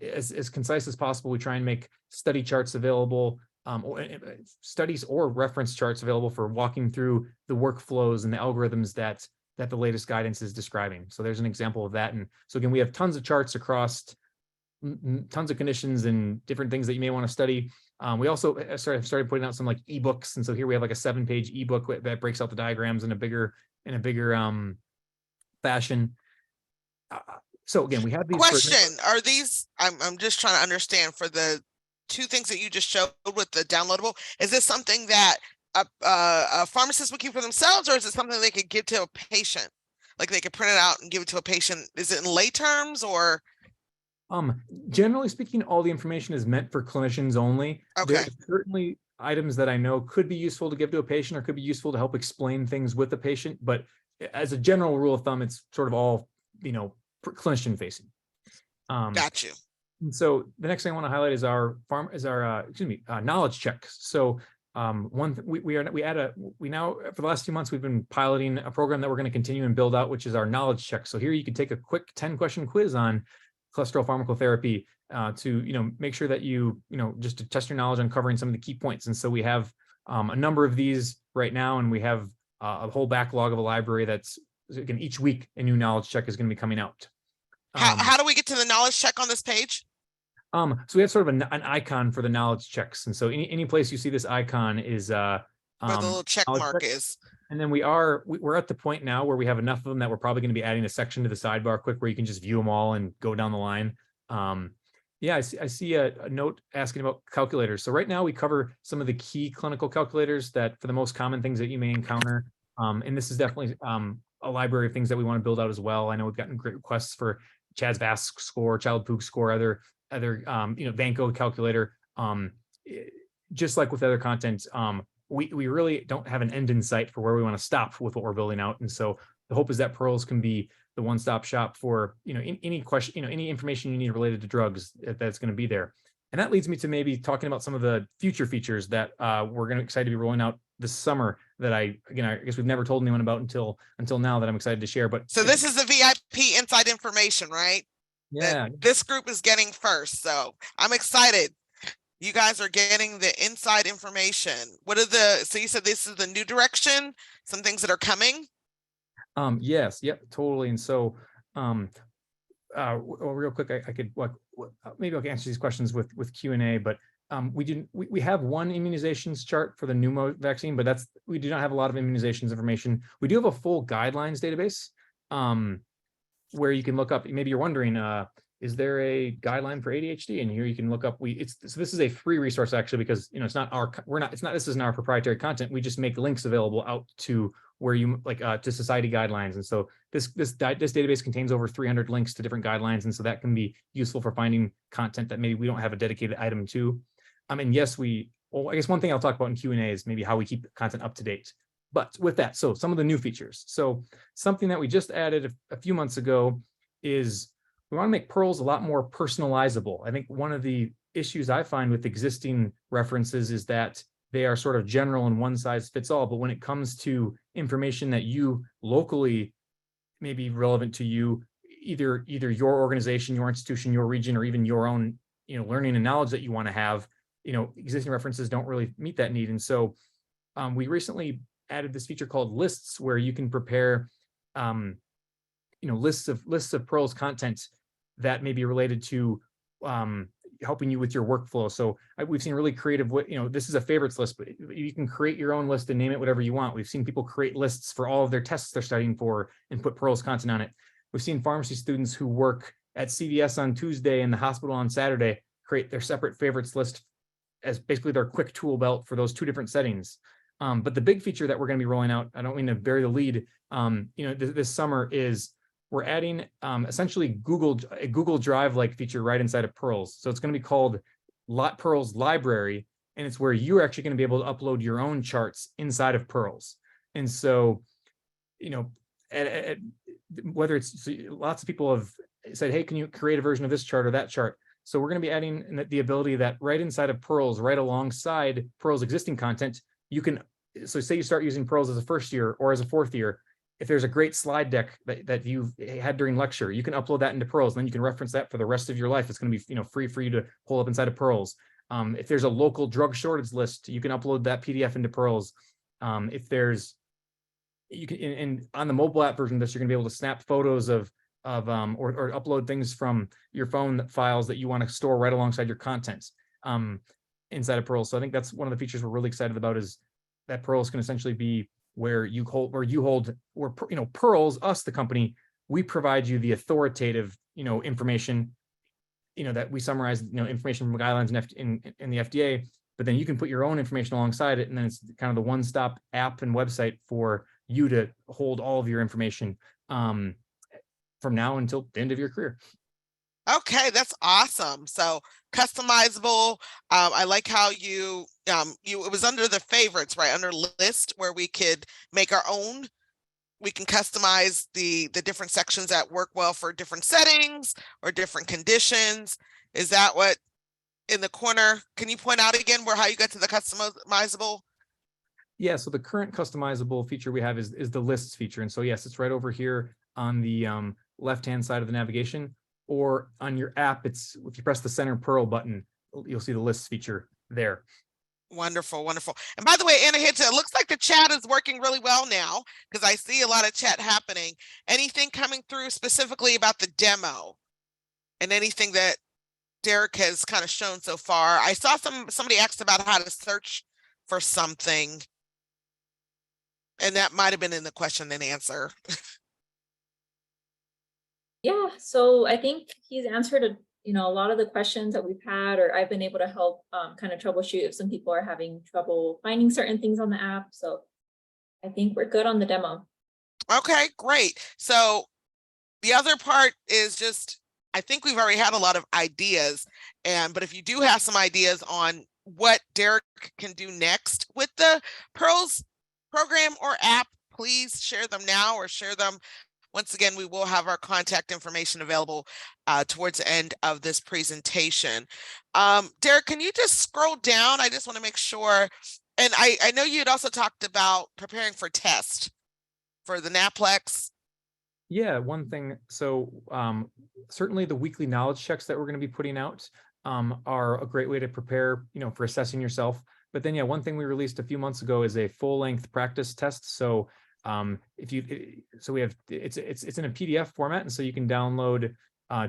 [SPEAKER 2] as concise as possible, we try and make study charts available, or studies or reference charts available for walking through the workflows and the algorithms that the latest guidance is describing. So there's an example of that. And so again, we have tons of charts across tons of conditions and different things that you may want to study. We also started putting out some like ebooks. And so here we have like a 7-page ebook that breaks out the diagrams in a bigger fashion. So again, we have these
[SPEAKER 1] question. Are these, I'm just trying to understand, for the 2 things that you just showed with the downloadable, is this something that a pharmacist would keep for themselves, or is it something they could give to a patient? Like they could print it out and give it to a patient? Is it in lay terms, or?
[SPEAKER 2] Generally speaking, all the information is meant for clinicians only.
[SPEAKER 1] Okay.
[SPEAKER 2] There are certainly items that I know could be useful to give to a patient or could be useful to help explain things with the patient. But as a general rule of thumb, it's sort of all, clinician facing.
[SPEAKER 3] Got you.
[SPEAKER 2] And so the next thing I want to highlight is our knowledge check. So we now, for the last few months, we've been piloting a program that we're going to continue and build out, which is our knowledge check. So here you can take a quick 10-question quiz on cholesterol pharmacotherapy to make sure that just to test your knowledge on covering some of the key points. And so we have a number of these right now, and we have a whole backlog of a library that's, again, each week a new knowledge check is going to be coming out.
[SPEAKER 1] How do we get to the knowledge check on this page?
[SPEAKER 2] So we have sort of an icon for the knowledge checks. And so any place you see this icon is
[SPEAKER 1] where the little check mark is.
[SPEAKER 2] And then we're at the point now where we have enough of them that we're probably going to be adding a section to the sidebar quick where you can just view them all and go down the line. I see a note asking about calculators. So right now we cover some of the key clinical calculators that for the most common things that you may encounter. And this is definitely a library of things that we want to build out as well. I know we've gotten great requests for CHADS VASC score, Child Poog score, other Vanco calculator. Just like with other content, we really don't have an end in sight for where we want to stop with what we're building out. And so the hope is that Pyrls can be the one-stop shop for any question, any information you need related to drugs that's going to be there. And that leads me to maybe talking about some of the future features that we're going to excited to be rolling out this summer that I guess we've never told anyone about until now that I'm excited to share. But
[SPEAKER 1] so this is the VIP inside information, right?
[SPEAKER 2] Yeah.
[SPEAKER 1] That this group is getting first. So I'm excited. You guys are getting the inside information. So you said this is the new direction, some things that are coming?
[SPEAKER 2] Yes. Yep. Totally. And so well, real quick, I could maybe I can answer these questions with Q&A, but we have one immunizations chart for the pneumo vaccine, but we do not have a lot of immunizations information. We do have a full guidelines database where you can look up. Maybe you're wondering, is there a guideline for ADHD? And here you can look up. So this is a free resource actually, because it's not this isn't our proprietary content. We just make links available out to where you to society guidelines. And so this database contains over 300 links to different guidelines. And so that can be useful for finding content that maybe we don't have a dedicated item to. And yes, I guess one thing I'll talk about in Q&A is maybe how we keep content up to date. But with that, so some of the new features. So something that we just added a few months ago is we want to make Pyrls a lot more personalizable. I think one of the issues I find with existing references is that they are sort of general and one size fits all. But when it comes to information that you locally may be relevant to you, either your organization, your institution, your region, or even your own, learning and knowledge that you want to have, existing references don't really meet that need. And so we recently added this feature called lists, where you can prepare, lists of Pyrls content that may be related to helping you with your workflow. So we've seen really creative, this is a favorites list, but you can create your own list and name it whatever you want. We've seen people create lists for all of their tests they're studying for and put Pyrls content on it. We've seen pharmacy students who work at CVS on Tuesday and the hospital on Saturday create their separate favorites list as basically their quick tool belt for those two different settings. But the big feature that we're going to be rolling out, I don't mean to bury the lead, this summer is we're adding essentially a Google Drive-like feature right inside of Pyrls. So it's going to be called Pyrls Library, and it's where you're actually going to be able to upload your own charts inside of Pyrls. And so, whether it's lots of people have said, hey, can you create a version of this chart or that chart? So we're going to be adding the ability that right inside of Pyrls, right alongside Pyrls existing content, you can, so say you start using Pyrls as a first year or as a fourth year, if there's a great slide deck that you've had during lecture, you can upload that into Pyrls, and then you can reference that for the rest of your life. It's going to be free for you to pull up inside of Pyrls. If there's a local drug shortage list, you can upload that PDF into Pyrls. If there's, you can, and on the mobile app version of this, you're going to be able to snap photos or upload things from your phone files that you want to store right alongside your content inside of Pyrls. So I think that's one of the features we're really excited about, is that Pyrls can essentially be where Pyrls, us, the company, we provide you the authoritative, information, that we summarize, information from guidelines in the FDA, but then you can put your own information alongside it. And then it's kind of the one-stop app and website for you to hold all of your information from now until the end of your career.
[SPEAKER 1] Okay, that's awesome. So customizable. I like how it was under the favorites, right? Under list, where we could make our own. We can customize the different sections that work well for different settings or different conditions. Is that what in the corner? Can you point out again how you got to the customizable?
[SPEAKER 2] Yeah, so the current customizable feature we have is the lists feature. And so yes, it's right over here on the left-hand side of the navigation. Or on your app, if you press the center Pyrl button, you'll see the lists feature there.
[SPEAKER 1] Wonderful, wonderful. And by the way, Anna Hitcha, it looks like the chat is working really well now, because I see a lot of chat happening. Anything coming through specifically about the demo and anything that Derek has kind of shown so far? I saw somebody asked about how to search for something, and that might have been in the question and answer.
[SPEAKER 3] Yeah, so I think he's answered a lot of the questions that we've had, or I've been able to help kind of troubleshoot if some people are having trouble finding certain things on the app. So I think we're good on the demo.
[SPEAKER 1] Okay, great. So the other part is just, I think we've already had a lot of ideas, but if you do have some ideas on what Derek can do next with the Pyrls program or app, please share them now or share them. Once again, we will have our contact information available towards the end of this presentation. Derek, can you just scroll down? I just want to make sure. And I know you had also talked about preparing for test for the NAPLEX.
[SPEAKER 2] Yeah, one thing. So certainly the weekly knowledge checks that we're going to be putting out are a great way to prepare, for assessing yourself. But then, yeah, one thing we released a few months ago is a full-length practice test. So we have it's in a PDF format, and so you can download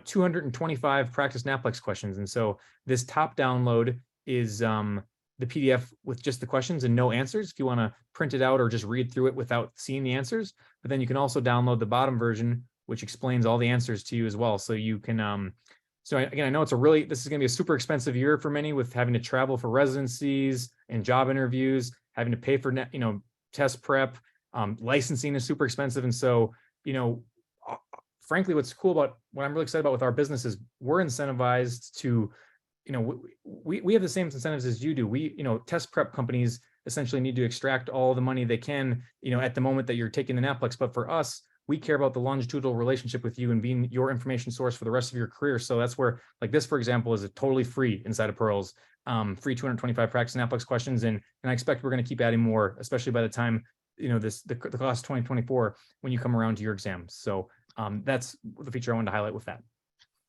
[SPEAKER 2] 225 practice NAPLEX questions. And so this top download is the PDF with just the questions and no answers if you want to print it out or just read through it without seeing the answers. But then you can also download the bottom version, which explains all the answers to you as well. So you can, so again, I know this is going to be a super expensive year for many, with having to travel for residencies and job interviews, having to pay for, test prep, licensing is super expensive. And so, frankly, what's cool about what I'm really excited about with our business is we're incentivized to, we have the same incentives as you do. We, test prep companies essentially need to extract all the money they can, at the moment that you're taking the NAPLEX. But for us, we care about the longitudinal relationship with you and being your information source for the rest of your career. So that's where, like this, for example, is a totally free inside of Pyrls, free 225 practice NAPLEX questions. And I expect we're going to keep adding more, especially by the time, the class 2024, when you come around to your exams. So that's the feature I wanted to highlight with that.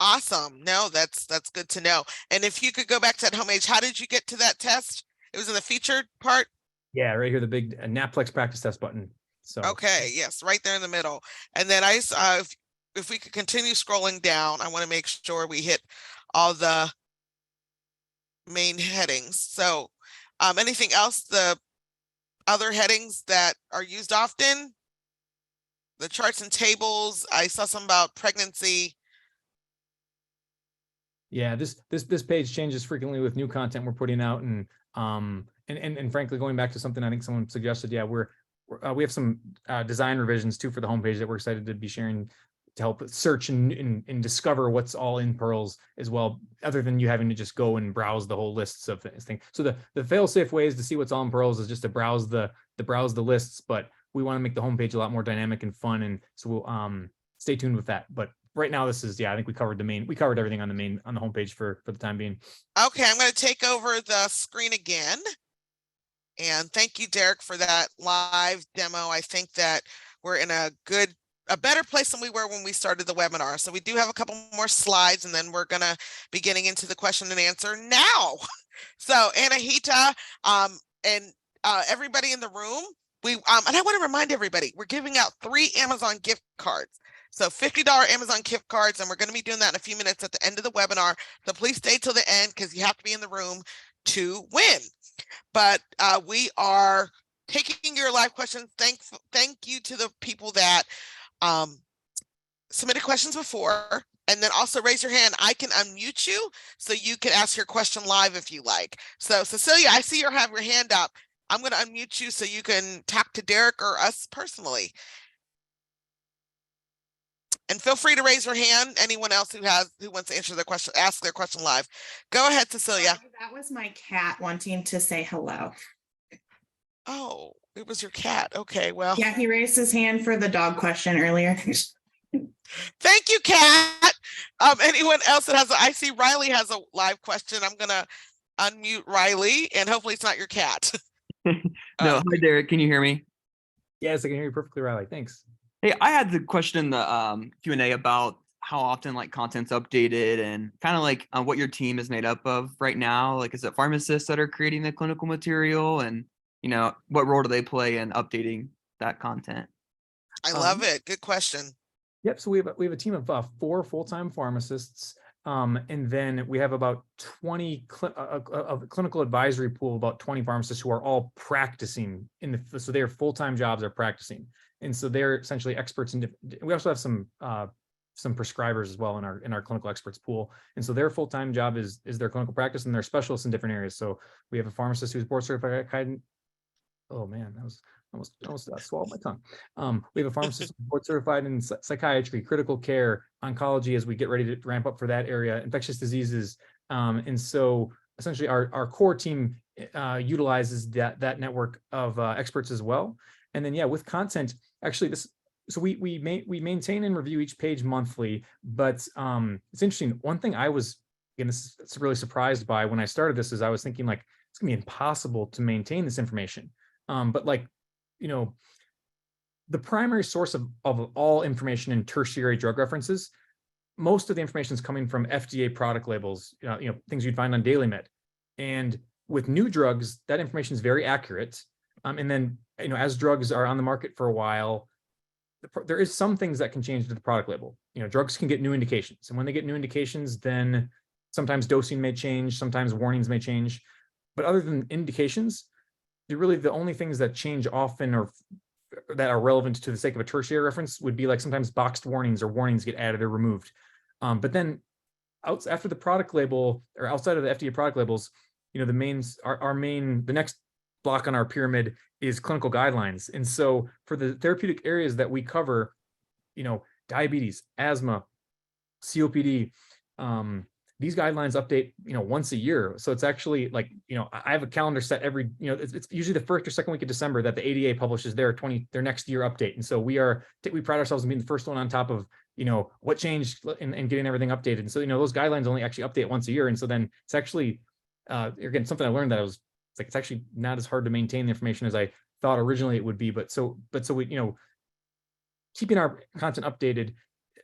[SPEAKER 1] Awesome. No, that's good to know. And if you could go back to that homepage, how did you get to that test? It was in the featured part.
[SPEAKER 2] Yeah, right here, the big NAPLEX practice test button. So
[SPEAKER 1] okay, yes, right there in the middle. And then if we could continue scrolling down, I want to make sure we hit all the main headings. So anything else, the other headings that are used often? The charts and tables, I saw some about pregnancy.
[SPEAKER 2] Yeah, this page changes frequently with new content we're putting out, and frankly, going back to something I think someone suggested, yeah, we have some design revisions too for the homepage that we're excited to be sharing to help search and discover what's all in Pyrls as well, other than you having to just go and browse the whole lists of things. So the fail-safe ways to see what's all in Pyrls is just to browse the lists, but we want to make the homepage a lot more dynamic and fun, and so we'll stay tuned with that. But right now, this is, I think we covered everything on the homepage for the time being. Okay,
[SPEAKER 1] I'm going to take over the screen again. And thank you, Derek, for that live demo. I think that we're in a better place than we were when we started the webinar. So we do have a couple more slides, and then we're going to be getting into the question and answer now. So Anahita, and everybody in the room, and I want to remind everybody, we're giving out 3 Amazon gift cards. So $50 Amazon gift cards, and we're going to be doing that in a few minutes at the end of the webinar. So please stay till the end, because you have to be in the room to win. But we are taking your live questions. Thank you to the people that submitted questions before, and then also raise your hand. I can unmute you so you can ask your question live if you like. So Cecilia, I see you have your hand up. I'm going to unmute you so you can talk to Derek or us personally. And feel free to raise your hand. Anyone else who wants to answer their question, ask their question live. Go ahead, Cecilia.
[SPEAKER 4] That was my cat wanting to say hello.
[SPEAKER 1] Oh, it was your cat. Okay, well.
[SPEAKER 4] Yeah, he raised his hand for the dog question earlier.
[SPEAKER 1] Thank you, Kat. Anyone else that I see Riley has a live question. I'm gonna unmute Riley, and hopefully it's not your cat.
[SPEAKER 5] No, hi Derek, can you hear me?
[SPEAKER 2] Yes, I can hear you perfectly, Riley. Thanks.
[SPEAKER 5] Hey, I had the question in the Q&A about how often content's updated, and kind of what your team is made up of right now. Is it pharmacists that are creating the clinical material, and what role do they play in updating that content?
[SPEAKER 1] I love it. Good question.
[SPEAKER 2] Yep. So we have a team of 4 full-time pharmacists, and then we have about 20 a clinical advisory pool, about 20 pharmacists who are all practicing so their full-time jobs are practicing. And so they're essentially experts in. We also have some prescribers as well in our clinical experts pool. And so their full-time job is their clinical practice, and they're specialists in different areas. So we have a pharmacist who's board certified. Oh man, that was almost swallowed my tongue. We have a pharmacist board certified in psychiatry, critical care, oncology, as we get ready to ramp up for that area, infectious diseases. And so essentially our core team utilizes that network of experts as well. And then, with content, actually so we maintain and review each page monthly, but it's interesting. One thing I was, it's really surprised by when I started this is I was thinking it's gonna be impossible to maintain this information. But the primary source of all information in tertiary drug references, most of the information is coming from FDA product labels, things you'd find on DailyMed. And with new drugs, that information is very accurate. And then, as drugs are on the market for a while, there is some things that can change to the product label. Drugs can get new indications, and when they get new indications, then sometimes dosing may change, sometimes warnings may change. But other than indications, really the only things that change often or that are relevant to the sake of a tertiary reference would be like sometimes boxed warnings or warnings get added or removed. But then after the product label or outside of the FDA product labels, the next block on our pyramid is clinical guidelines. And so for the therapeutic areas that we cover, diabetes, asthma, COPD, these guidelines update, once a year. So it's actually like, I have a calendar set every, it's usually the first or second week of December that the ADA publishes their next year update. And so we pride ourselves on being the first one on top of, what changed and getting everything updated. And so, those guidelines only actually update once a year. And so then it's actually, again, something I learned that it's actually not as hard to maintain the information as I thought originally it would be. But so we, keeping our content updated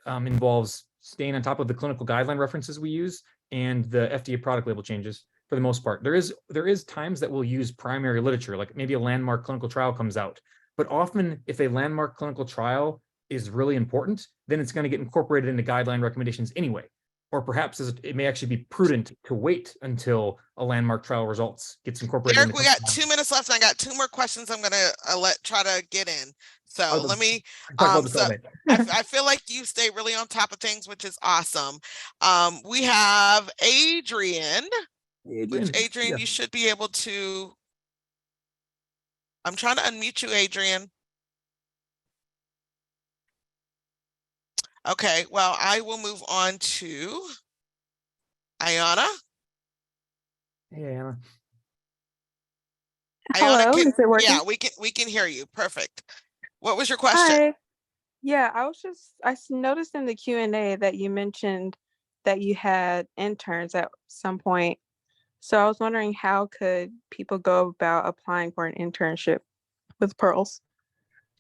[SPEAKER 2] involves staying on top of the clinical guideline references we use and the FDA product label changes for the most part. There is times that we'll use primary literature, like maybe a landmark clinical trial comes out. But often if a landmark clinical trial is really important, then it's going to get incorporated into guideline recommendations anyway. Or perhaps it may actually be prudent to wait until a landmark trial results gets incorporated.
[SPEAKER 1] Derek, we got 2 minutes left, and I got 2 more questions I'm gonna try to get in. So let me I feel like you stay really on top of things, which is awesome. We have Adrian. Adrian, you should be able to. I'm trying to unmute you, Adrian. Okay, well, I will move on to Ayana.
[SPEAKER 2] Hey, Ayana.
[SPEAKER 6] Hello, is it working?
[SPEAKER 1] Yeah, we can hear you. Perfect. What was your question?
[SPEAKER 6] Hi. Yeah, I noticed in the Q&A that you mentioned that you had interns at some point. So I was wondering, how could people go about applying for an internship with Pyrls?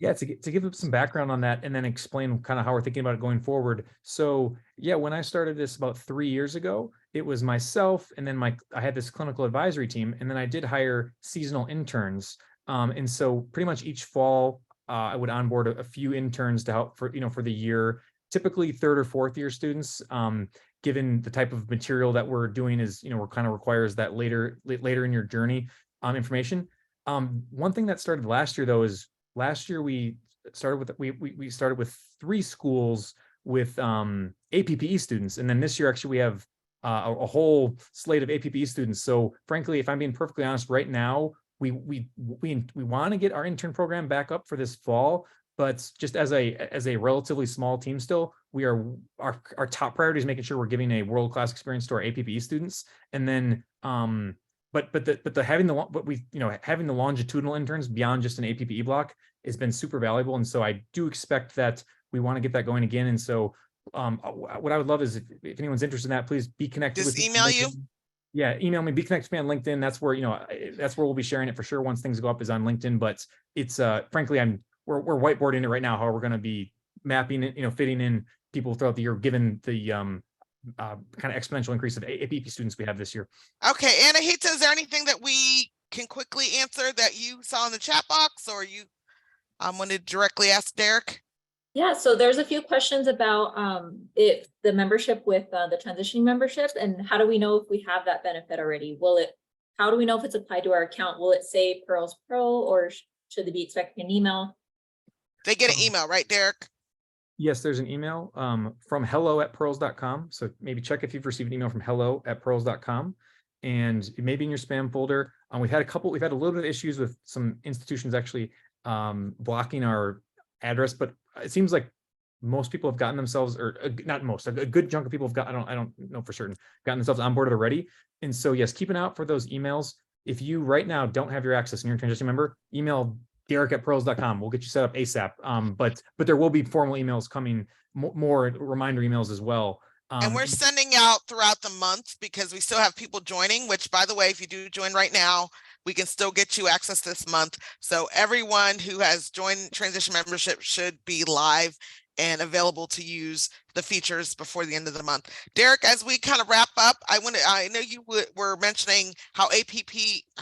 [SPEAKER 2] Yeah, to give them some background on that and then explain kind of how we're thinking about it going forward. So yeah, when I started this about 3 years ago, it was myself and then I had this clinical advisory team, and then I did hire seasonal interns. And so pretty much each fall, I would onboard a few interns to help for the year, typically 3rd or 4th year students. Given the type of material that we're doing is, we're kind of requires that later in your journey information. One thing that started last year though is last year we started with 3 schools with APPE students, and then this year actually we have a whole slate of APPE students. So frankly, if I'm being perfectly honest, right now we want to get our intern program back up for this fall, but just as a relatively small team still, our top priority is making sure we're giving a world-class experience to our APPE students, and then having the longitudinal interns beyond just an APPE block has been super valuable. And so I do expect that we want to get that going again. And so what I would love is if anyone's interested in that, please be connected with me.
[SPEAKER 1] Just email you.
[SPEAKER 2] Yeah, email me, be connected with me on LinkedIn. That's where, we'll be sharing it for sure once things go up, is on LinkedIn. But it's frankly, we're whiteboarding it right now, how we're going to be mapping it, fitting in people throughout the year, given the kind of exponential increase of APP students we have this year.
[SPEAKER 1] Okay, Anahita, is there anything that we can quickly answer that you saw in the chat box, or you want to directly ask Derek?
[SPEAKER 3] Yeah, so there's a few questions about if the membership with the transitioning membership, and how do we know if we have that benefit already? How do we know if it's applied to our account? Will it say Pyrls Pro, or should they be expecting an email?
[SPEAKER 1] They get an email, right, Derek?
[SPEAKER 2] Yes, there's an email from hello@pyrls.com. So maybe check if you've received an email from hello@pyrls.com, and it may be in your spam folder. We've had a little bit of issues with some institutions actually blocking our address, but it seems like most people have gotten themselves, or not most, a good chunk of people have got, I don't know for certain, gotten themselves onboarded already. And so yes, keep an eye out for those emails. If you right now don't have your access and you're a transition member, email Derek@pyrls.com. We'll get you set up ASAP. But there will be formal emails coming, more reminder emails as well.
[SPEAKER 1] And we're sending out throughout the month, because we still have people joining, which, by the way, if you do join right now, we can still get you access this month. So everyone who has joined transition membership should be live and available to use the features before the end of the month. Derek, as we kind of wrap up, I know you were mentioning how APHA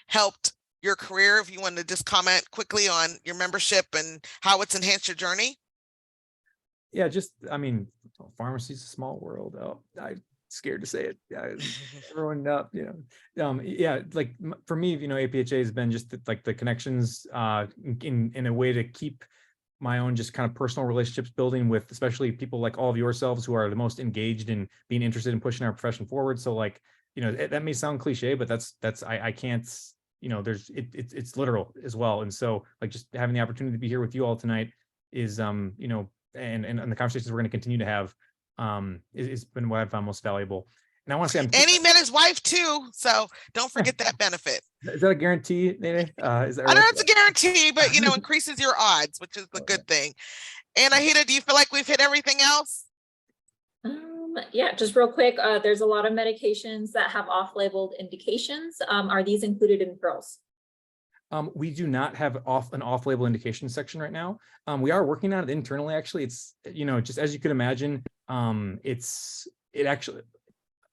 [SPEAKER 1] helped your career, if you want to just comment quickly on your membership and how it's enhanced your journey.
[SPEAKER 2] Yeah, just, I mean, pharmacy's a small world. Oh, I'm scared to say it. Everyone up, yeah, like for me, APHA has been just like the connections in a way to keep my own just kind of personal relationships building with especially people like all of yourselves who are the most engaged in being interested in pushing our profession forward. So like, that may sound cliche, but I can't, it's literal as well. And so like just having the opportunity to be here with you all tonight is, and the conversations we're going to continue to have is been what I found most valuable. And I want to say,
[SPEAKER 1] And he met his wife too, so don't forget that benefit.
[SPEAKER 2] is that a guarantee, Nene? Is that
[SPEAKER 1] I know
[SPEAKER 2] right?
[SPEAKER 1] it's a guarantee, but increases your odds, which is the good thing. Anahita, do you feel like we've hit everything else?
[SPEAKER 3] Yeah, just real quick, there's a lot of medications that have off-labeled indications. Are these included in Pyrls?
[SPEAKER 2] We do not have an off-label indication section right now. We are working on it internally. Actually, it's just as you could imagine, it actually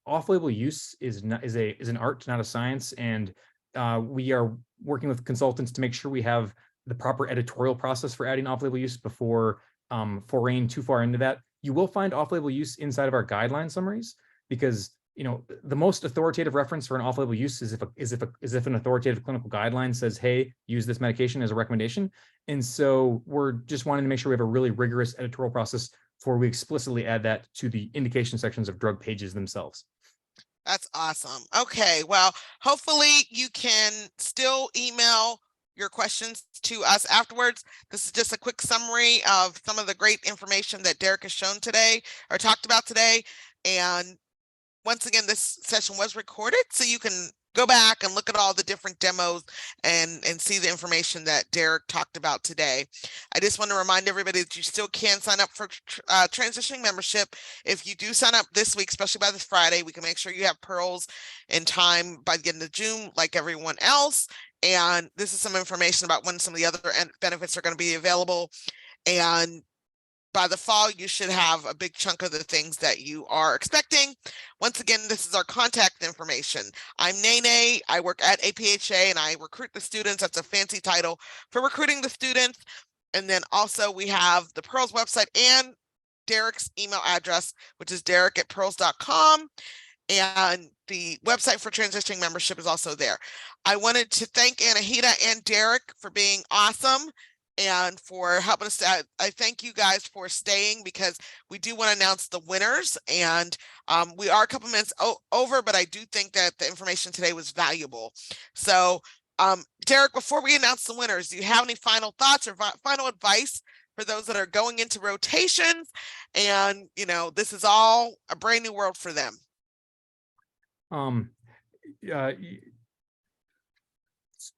[SPEAKER 2] off-label use is an art, not a science, and we are working with consultants to make sure we have the proper editorial process for adding off-label use before foraying too far into that. You will find off-label use inside of our guideline summaries because the most authoritative reference for an off-label use is if an authoritative clinical guideline says, hey, use this medication as a recommendation. And so we're just wanting to make sure we have a really rigorous editorial process before we explicitly add that to the indication sections of drug pages themselves.
[SPEAKER 1] That's awesome. Okay, well, hopefully you can still email your questions to us afterwards. This is just a quick summary of some of the great information that Derek has shown today or talked about today. And once again, this session was recorded, so you can go back and look at all the different demos and see the information that Derek talked about today. I just want to remind everybody that you still can sign up for transitioning membership. If you do sign up this week, especially by this Friday, we can make sure you have Pyrls in time by the end of June, like everyone else. And this is some information about when some of the other benefits are going to be available. And by the fall, you should have a big chunk of the things that you are expecting. Once again, this is our contact information. I'm Nene. I work at APHA and I recruit the students. That's a fancy title for recruiting the students. And then also we have the Pyrls website and Derek's email address, which is derek@pyrls.com. And the website for transitioning membership is also there. I wanted to thank Anahita and Derek for being awesome and for helping us. I thank you guys for staying because we do want to announce the winners, and we are a couple minutes over, but I do think that the information today was valuable. So Derek, before we announce the winners, do you have any final thoughts or final advice for those that are going into rotations? And this is all a brand new world for them.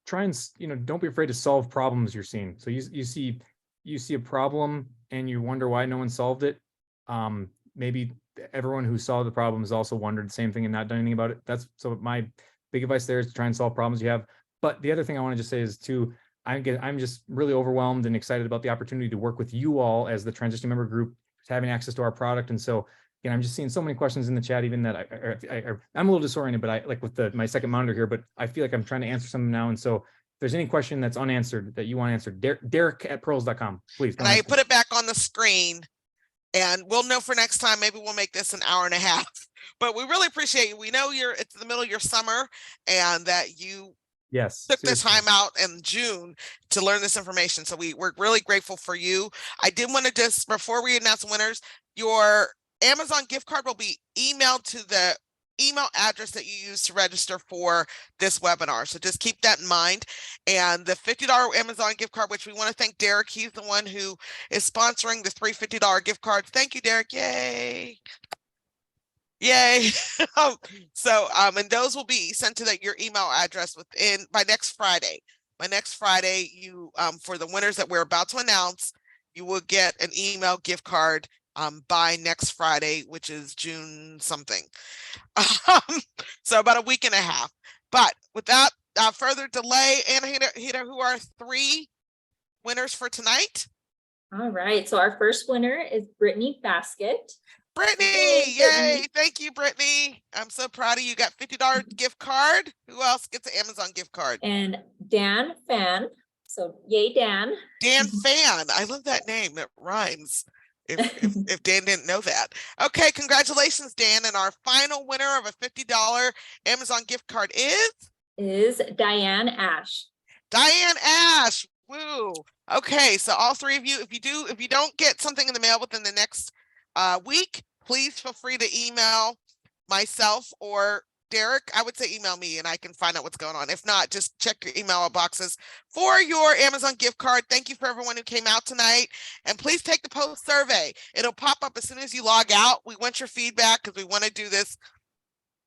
[SPEAKER 2] Try and don't be afraid to solve problems you're seeing. So you see a problem and you wonder why no one solved it. Maybe everyone who saw the problem has also wondered the same thing and not done anything about it. So my big advice there is to try and solve problems you have. But the other thing I want to just say is too, I'm just really overwhelmed and excited about the opportunity to work with you all as the transition member group, having access to our product. And so I'm just seeing so many questions in the chat, even that I'm a little disoriented, but I like with my second monitor here, but I feel like I'm trying to answer some now. And so if there's any question that's unanswered that you want answered, Derek@pyrls.com, please.
[SPEAKER 1] And I put it back on the screen and we'll know for next time. Maybe we'll make this an hour and a half, but we really appreciate you. We know it's the middle of your summer and that you took the time out in June to learn this information. So we're really grateful for you. I did want to just, before we announce the winners, your Amazon gift card will be emailed to the email address that you use to register for this webinar. So just keep that in mind. And the $50 Amazon gift card, which we want to thank Derek. He's the one who is sponsoring the 3 $50 gift cards. Thank you, Derek. Yay. Yay. So, and those will be sent to your email address by next Friday. By next Friday, you, for the winners that we're about to announce, you will get an email gift card by next Friday, which is June something. So about a week and a half. But without further delay, Anahita, who are 3 winners for tonight?
[SPEAKER 3] All right, so our first winner is Brittany Basket.
[SPEAKER 1] Brittany,
[SPEAKER 3] Yay, Brittany.
[SPEAKER 1] yay. Thank you, Brittany. I'm so proud of you. Got $50 gift card. Who else gets an Amazon gift card?
[SPEAKER 3] And Dan Fan. So yay, Dan.
[SPEAKER 1] Dan Fan. I love that name. It rhymes. If Dan didn't know that. Okay, congratulations, Dan. And our final winner of a $50 Amazon gift card is
[SPEAKER 3] Diane Ash.
[SPEAKER 1] Diane Ash. Woo. Okay, so all three of you, if you don't get something in the mail within the next week, please feel free to email myself or Derek. I would say email me and I can find out what's going on. If not, just check your email boxes for your Amazon gift card. Thank you for everyone who came out tonight. And please take the post survey. It'll pop up as soon as you log out. We want your feedback because we want to do this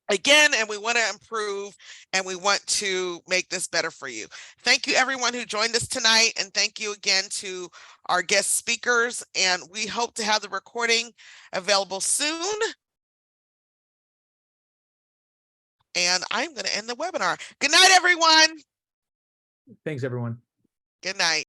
[SPEAKER 1] again, and we want to improve and we want to make this better for you. Thank you everyone who joined us tonight, and thank you again to our guest speakers, and we hope to have the recording available soon. And I'm going to end the webinar. Good night, everyone.
[SPEAKER 2] Thanks, everyone.
[SPEAKER 1] Good night.